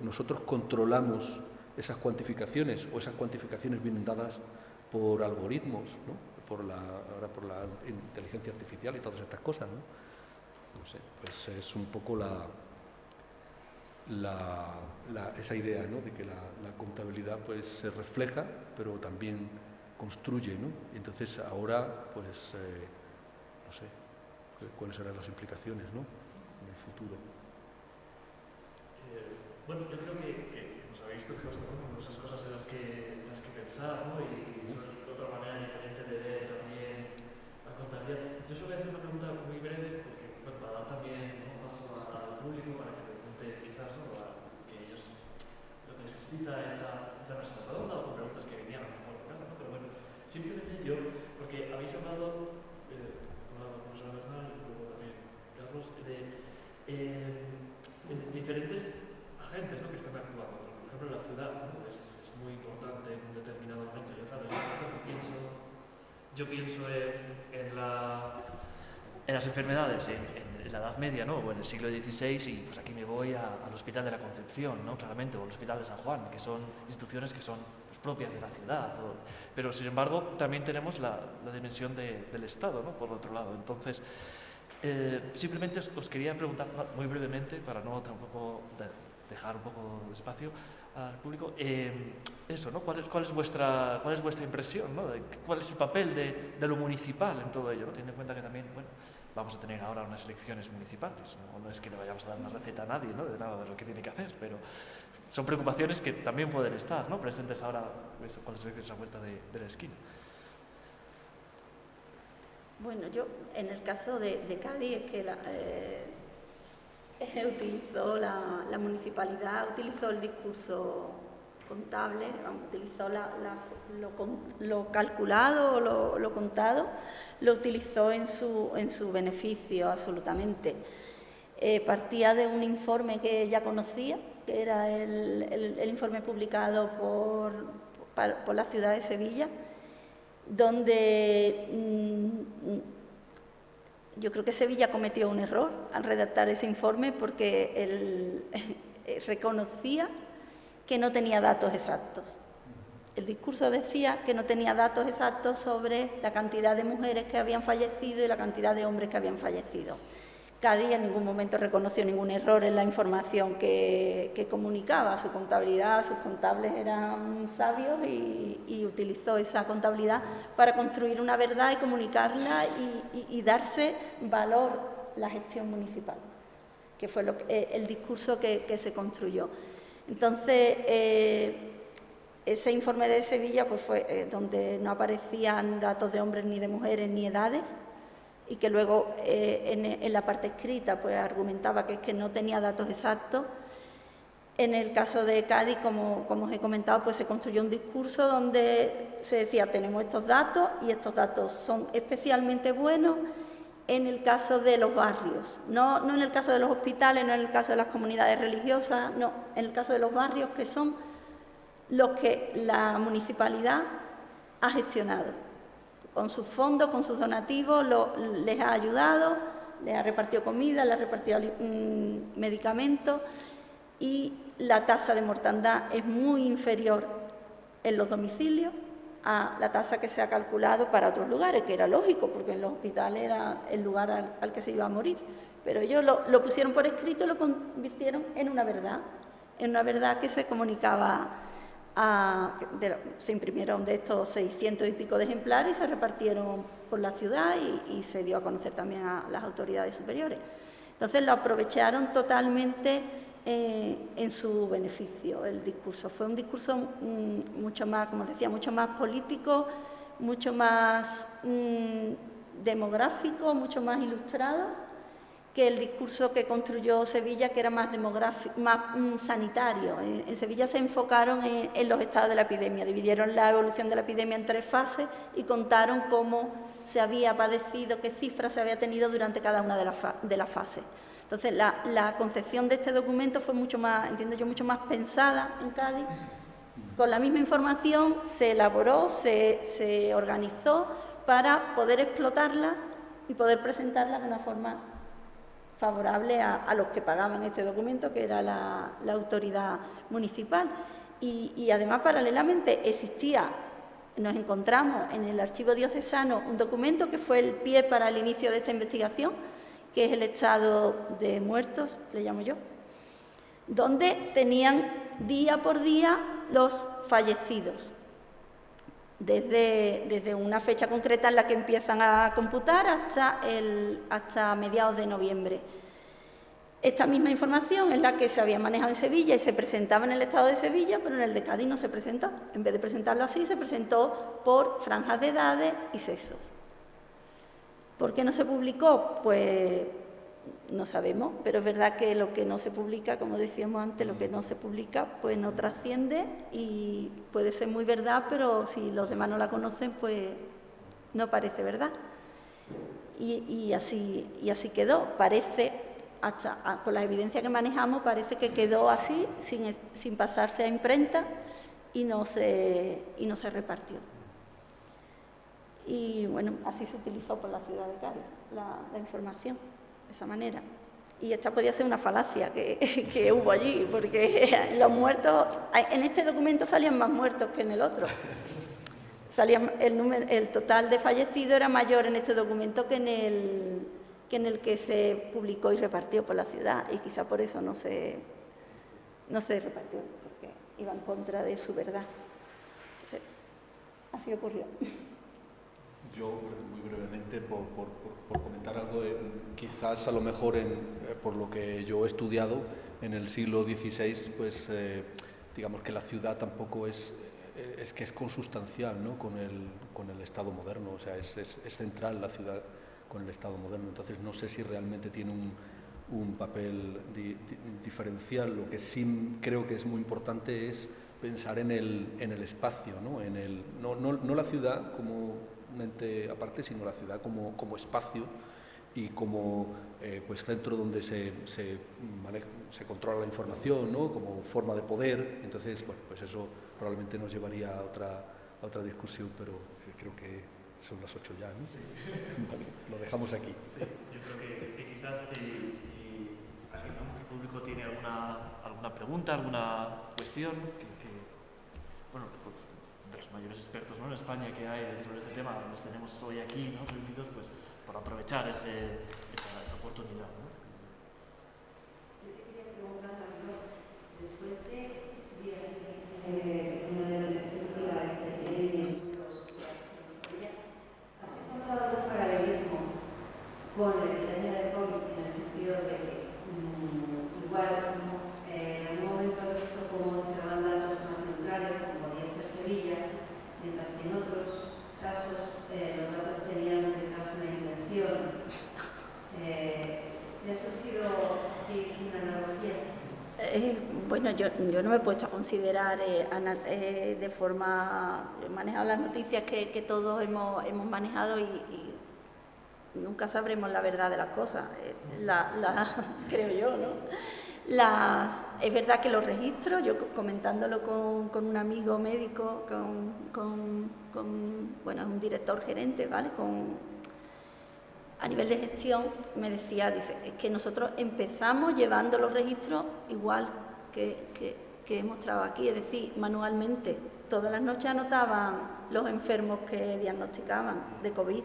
nosotros controlamos esas cuantificaciones, o esas cuantificaciones vienen dadas por algoritmos, ¿no?, ahora por la inteligencia artificial y todas estas cosas, ¿no? No sé, pues es un poco esa idea, ¿no?, de que la contabilidad, pues, se refleja, pero también construye, ¿no? Y entonces ahora, pues, no sé cuáles serán las implicaciones, ¿no?, en el futuro.
Bueno, yo creo que nos habéis propuesto, ¿no?, muchas cosas en las que pensar, ¿no?, y otra manera diferente de ver también la contabilidad. Yo solo voy a hacer una pregunta muy breve, porque, bueno, para dar también un paso al público para que pregunte quizás, ¿no?, que ellos, lo que suscita esta mesa redonda, o con preguntas que venían a lo mejor de casa, ¿no? Pero bueno, simplemente yo, porque habéis hablado, con José Bernal y luego también Carlos, de diferentes agentes, ¿no?, que están actuando. Por ejemplo, la ciudad, ¿no?, es muy importante en un determinado momento. Yo, claro, yo pienso en las enfermedades en la Edad Media, ¿no?, o en el siglo XVI, y pues aquí me voy al Hospital de la Concepción, ¿no?, claramente, o al Hospital de San Juan, que son instituciones que son, pues, propias de la ciudad. Pero, sin embargo, también tenemos la dimensión del Estado, ¿no?, por otro lado. Entonces, simplemente os quería preguntar muy brevemente, para no tampoco dejar un poco de espacio al público, eso, ¿no? ¿Cuál es vuestra impresión, ¿no?, cuál es el papel de lo municipal en todo ello, ¿no?, teniendo en cuenta que también, bueno, vamos a tener ahora unas elecciones municipales, no es que le vayamos a dar una receta a nadie, ¿no?, de nada de lo que tiene que hacer, pero son preocupaciones que también pueden estar, ¿no?, presentes ahora, con las elecciones a vuelta de la esquina.
Bueno, yo, en el caso de Cádiz, es que utilizó la municipalidad, utilizó el discurso contable, utilizó lo calculado o lo contado, lo utilizó en su beneficio absolutamente. Partía de un informe que ella conocía, que era el informe publicado por la ciudad de Sevilla, donde yo creo que Sevilla cometió un error al redactar ese informe, porque él reconocía que no tenía datos exactos. El discurso decía que no tenía datos exactos sobre la cantidad de mujeres que habían fallecido y la cantidad de hombres que habían fallecido. Cádiz en ningún momento reconoció ningún error en la información que comunicaba. Su contabilidad, sus contables eran sabios y utilizó esa contabilidad para construir una verdad y comunicarla y darse valor a la gestión municipal, que fue el discurso que se construyó. Entonces, ese informe de Sevilla, pues, fue donde no aparecían datos de hombres ni de mujeres ni edades, y que luego en la parte escrita, pues, argumentaba que es que no tenía datos exactos. En el caso de Cádiz, como os he comentado, pues se construyó un discurso donde se decía: tenemos estos datos y estos datos son especialmente buenos en el caso de los barrios, no en el caso de los hospitales, no en el caso de las comunidades religiosas, no, en el caso de los barrios, que son los que la municipalidad ha gestionado. Con sus fondos, con sus donativos, les ha ayudado, les ha repartido comida, les ha repartido medicamentos, y la tasa de mortandad es muy inferior en los domicilios a la tasa que se ha calculado para otros lugares, que era lógico, porque en los hospitales era el lugar al que se iba a morir. Pero ellos lo pusieron por escrito y lo convirtieron en una verdad que se comunicaba, se imprimieron de estos 600 y pico de ejemplares y se repartieron por la ciudad y se dio a conocer también a las autoridades superiores. Entonces lo aprovecharon totalmente en su beneficio el discurso. Fue un discurso mucho más, como os decía, mucho más político, mucho más demográfico, mucho más ilustrado que el discurso que construyó Sevilla, que era más demográfico, más sanitario. En Sevilla se enfocaron en los estados de la epidemia, dividieron la evolución de la epidemia en 3 fases y contaron cómo se había padecido, qué cifras se había tenido durante cada una de las fases. Entonces, la concepción de este documento fue mucho más, entiendo yo, mucho más pensada en Cádiz. Con la misma información se elaboró, se organizó para poder explotarla y poder presentarla de una forma favorable a los que pagaban este documento, que era la autoridad municipal. Y además, paralelamente, nos encontramos en el archivo diocesano un documento que fue el pie para el inicio de esta investigación, que es el estado de muertos, le llamo yo, donde tenían día por día los fallecidos, desde una fecha concreta en la que empiezan a computar hasta mediados de noviembre. Esta misma información es la que se había manejado en Sevilla y se presentaba en el estado de Sevilla, pero en el de Cádiz no se presentó. En vez de presentarlo así, se presentó por franjas de edades y sexos. ¿Por qué no se publicó? Pues no sabemos, pero es verdad que lo que no se publica, como decíamos antes, lo que no se publica pues no trasciende y puede ser muy verdad, pero si los demás no la conocen, pues no parece verdad. Y así quedó. Parece, con la evidencia que manejamos, parece que quedó así, sin pasarse a imprenta y no se repartió. Y bueno, así se utilizó por la ciudad de Cádiz la información, de esa manera. Y esta podía ser una falacia que hubo allí, porque los muertos, en este documento salían más muertos que en el otro. El total de fallecidos era mayor en este documento que en el que se publicó y repartió por la ciudad, y quizá por eso no se repartió, porque iba en contra de su verdad. Entonces, así ocurrió.
Yo, muy brevemente, por comentar algo, quizás a lo mejor, por lo que yo he estudiado, en el siglo XVI, pues digamos que la ciudad tampoco es consustancial, ¿no?, con el Estado moderno, o sea, es central la ciudad con el Estado moderno. Entonces no sé si realmente tiene un papel diferencial. Lo que sí creo que es muy importante es pensar en el espacio, ¿no? No la ciudad como un ente aparte, sino la ciudad como espacio y como pues centro donde se controla la información, ¿no?, como forma de poder. Entonces, bueno, pues eso probablemente nos llevaría a otra discusión, pero creo que son las 8 ya, ¿no? Sí. Vale, lo dejamos aquí.
Sí, yo creo que quizás si alguien del público tiene alguna pregunta, alguna cuestión, bueno, pues de los mayores expertos, ¿no?, en España que hay sobre este tema, los tenemos hoy aquí, ¿no?, reunidos, pues por aprovechar esta oportunidad, ¿no?
Yo te quería preguntar, Mario, después de estudiar una de las escuelas de ¿has encontrado algún paralelismo con la epidemia de COVID en el sentido de que igual en algún momento has visto cómo se daban datos más neutrales, como podía ser Sevilla, mientras que en otros casos los datos tenían, en este caso, una inversión? ¿Te ha surgido así una analogía?
Bueno, yo no me he puesto a considerar de forma... He manejado las noticias que todos hemos manejado y nunca sabremos la verdad de las cosas, creo yo, ¿no? Es verdad que los registros, yo comentándolo con un amigo médico, bueno, es un director gerente, ¿vale?, a nivel de gestión, me decía, dice, es que nosotros empezamos llevando los registros igual que hemos trabajado aquí, es decir, manualmente. todas las noches anotaban los enfermos que diagnosticaban de COVID.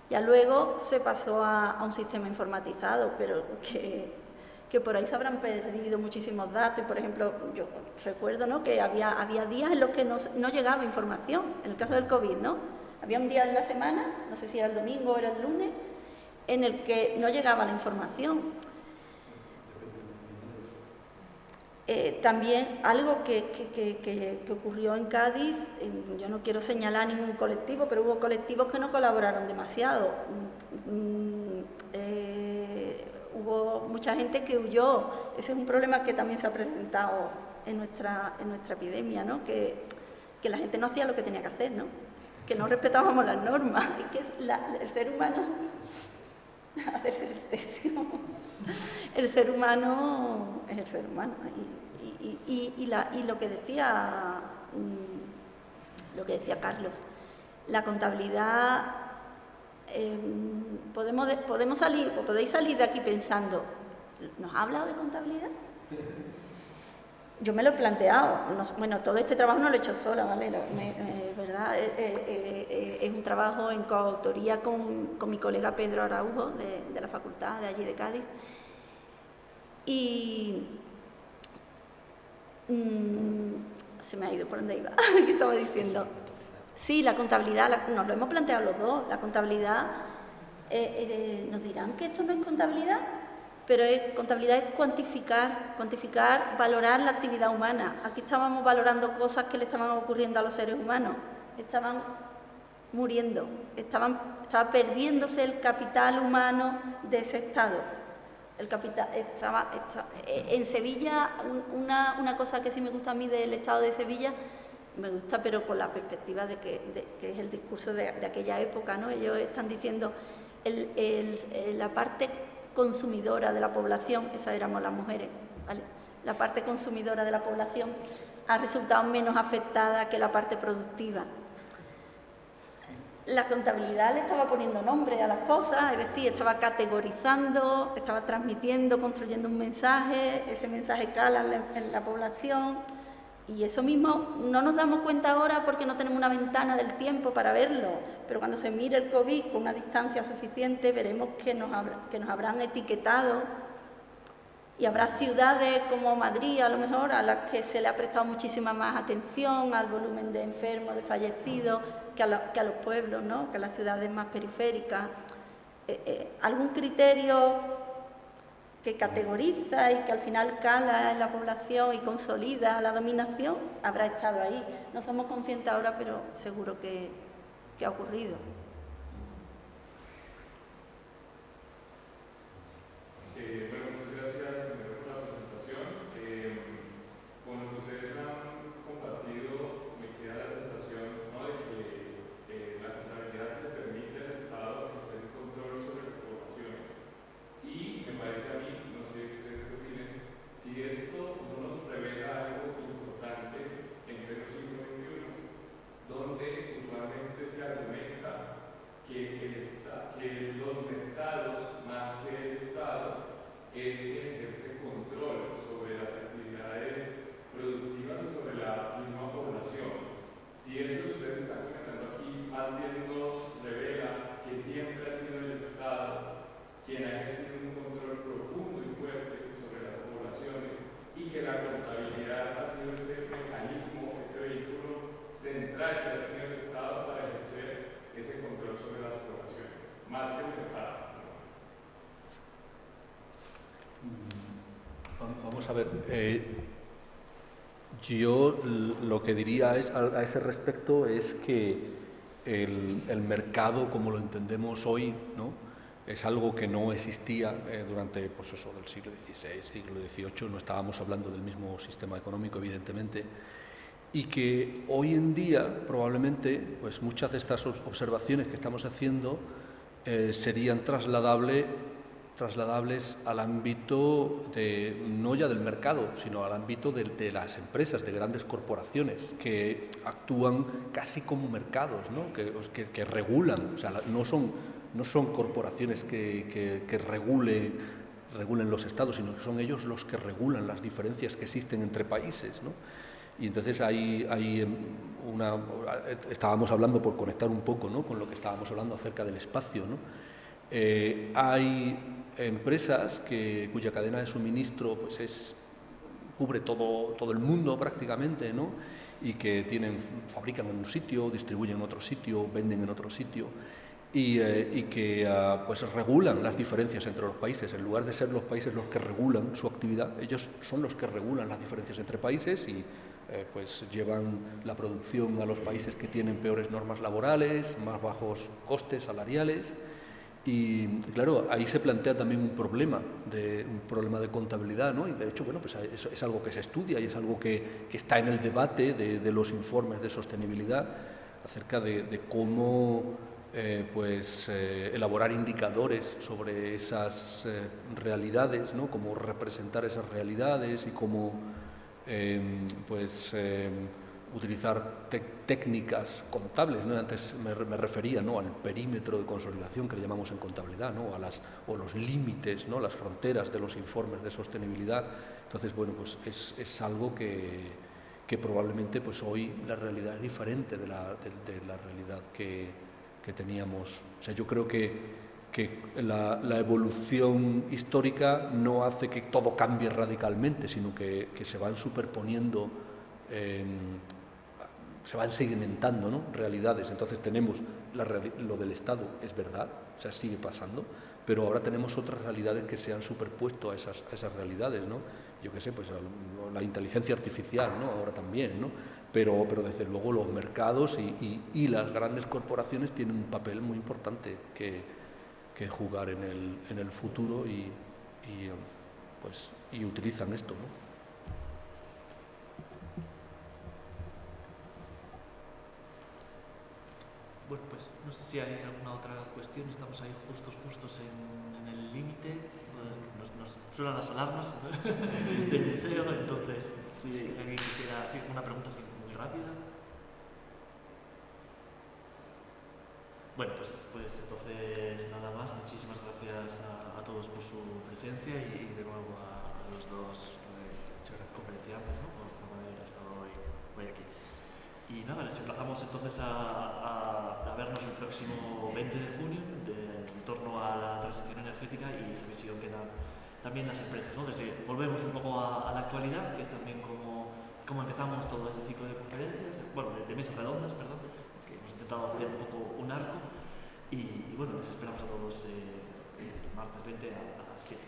Ya luego se pasó a un sistema informatizado, pero que por ahí se habrán perdido muchísimos datos. Por ejemplo, yo recuerdo, ¿no?, que había días en los que no llegaba información, en el caso del COVID, ¿no? Había un día en la semana, no sé si era el domingo o era el lunes, en el que no llegaba la información. También algo que ocurrió en Cádiz, yo no quiero señalar ningún colectivo, pero hubo colectivos que no colaboraron demasiado. Hubo mucha gente que huyó. Ese es un problema que también se ha presentado en nuestra epidemia, ¿no? Que la gente no hacía lo que tenía que hacer, ¿no? Que no respetábamos las normas y que el ser humano... hacerse el tesio. El ser humano es el ser humano. Y lo que decía Carlos, la contabilidad, podéis salir de aquí pensando, ¿nos ha hablado de contabilidad? Yo me lo he planteado. Bueno, todo este trabajo no lo he hecho sola, ¿vale? ¿Verdad? Es un trabajo en coautoría con mi colega Pedro Araujo, de la facultad de allí de Cádiz. Y se me ha ido por donde iba. ¿Qué estaba diciendo? Sí, la contabilidad, nos lo hemos planteado los dos. La contabilidad, nos dirán que esto no es contabilidad, pero contabilidad es cuantificar, valorar la actividad humana. Aquí estábamos valorando cosas que le estaban ocurriendo a los seres humanos. Estaban muriendo, estaba perdiéndose el capital humano de ese estado. El capital en Sevilla, una cosa que sí me gusta a mí del estado de Sevilla, me gusta, pero con la perspectiva de que es el discurso de aquella época, ¿no? Ellos están diciendo la parte consumidora de la población, esas éramos las mujeres, ¿vale? La parte consumidora de la población ha resultado menos afectada que la parte productiva. La contabilidad le estaba poniendo nombre a las cosas, es decir, estaba categorizando, estaba transmitiendo, construyendo un mensaje, ese mensaje cala en la población, y eso mismo no nos damos cuenta ahora porque no tenemos una ventana del tiempo para verlo, pero cuando se mire el COVID con una distancia suficiente veremos que nos habrán etiquetado, y habrá ciudades como Madrid, a lo mejor, a las que se le ha prestado muchísima más atención al volumen de enfermos, de fallecidos, que a los pueblos, ¿no?, que a las ciudades más periféricas. Algún criterio que categoriza y que al final cala en la población y consolida la dominación habrá estado ahí. No somos conscientes ahora, pero seguro que ha ocurrido.
Vamos a ver, yo lo que diría a ese respecto es que el mercado, como lo entendemos hoy, ¿no?, es algo que no existía durante, pues eso, del siglo XVI, siglo XVIII, no estábamos hablando del mismo sistema económico, evidentemente, y que hoy en día probablemente pues muchas de estas observaciones que estamos haciendo serían trasladables al ámbito no ya del mercado, sino al ámbito de las empresas, de grandes corporaciones que actúan casi como mercados, ¿no?, que regulan, o sea, no son corporaciones que regulen los estados, sino que son ellos los que regulan las diferencias que existen entre países, ¿no? Y entonces estábamos hablando, por conectar un poco, ¿no?, con lo que estábamos hablando acerca del espacio, ¿no? Hay empresas cuya cadena de suministro pues cubre todo el mundo prácticamente, ¿no?, y que fabrican en un sitio, distribuyen en otro sitio, venden en otro sitio, y que pues regulan las diferencias entre los países. En lugar de ser los países los que regulan su actividad, ellos son los que regulan las diferencias entre países y pues llevan la producción a los países que tienen peores normas laborales, más bajos costes salariales. Y claro, ahí se plantea también un problema de contabilidad, ¿no? Y de hecho, bueno, pues es algo que se estudia y es algo que está en el debate de los informes de sostenibilidad acerca de cómo elaborar indicadores sobre esas realidades, ¿no?, cómo representar esas realidades y cómo utilizar técnicas contables, ¿no? Antes me refería, ¿no?, al perímetro de consolidación que le llamamos en contabilidad, ¿no?, o los límites, ¿no?, las fronteras de los informes de sostenibilidad. Entonces, bueno, pues es algo que probablemente pues hoy la realidad es diferente de la realidad que teníamos. O sea, yo creo que la evolución histórica no hace que todo cambie radicalmente, sino que se van superponiendo, se van segmentando, ¿no?, realidades. Entonces tenemos lo del Estado, es verdad, o sea, sigue pasando, pero ahora tenemos otras realidades que se han superpuesto a esas realidades, ¿no? Yo qué sé, pues la inteligencia artificial, ¿no?, ahora también, ¿no? Pero desde luego los mercados y las grandes corporaciones tienen un papel muy importante que jugar en el futuro y utilizan esto, ¿no?
Bueno, pues no sé si hay alguna otra cuestión. Estamos ahí justos en el límite. Nos suenan las alarmas del museo, entonces si alguien quisiera una pregunta así muy rápida. Bueno, pues entonces nada más. Muchísimas gracias a todos por su presencia y de nuevo a los dos conferenciantes, ¿no?, por haber estado hoy aquí. Y nada, les emplazamos entonces a vernos el próximo 20 de junio en torno a la transición energética y esa visión que dan también las empresas, ¿no? Volvemos un poco a la actualidad, que es también como empezamos todo este ciclo de conferencias, bueno, de mesas redondas, perdón, que hemos intentado hacer un poco un arco y bueno, les esperamos a todos el martes 20 a las 7.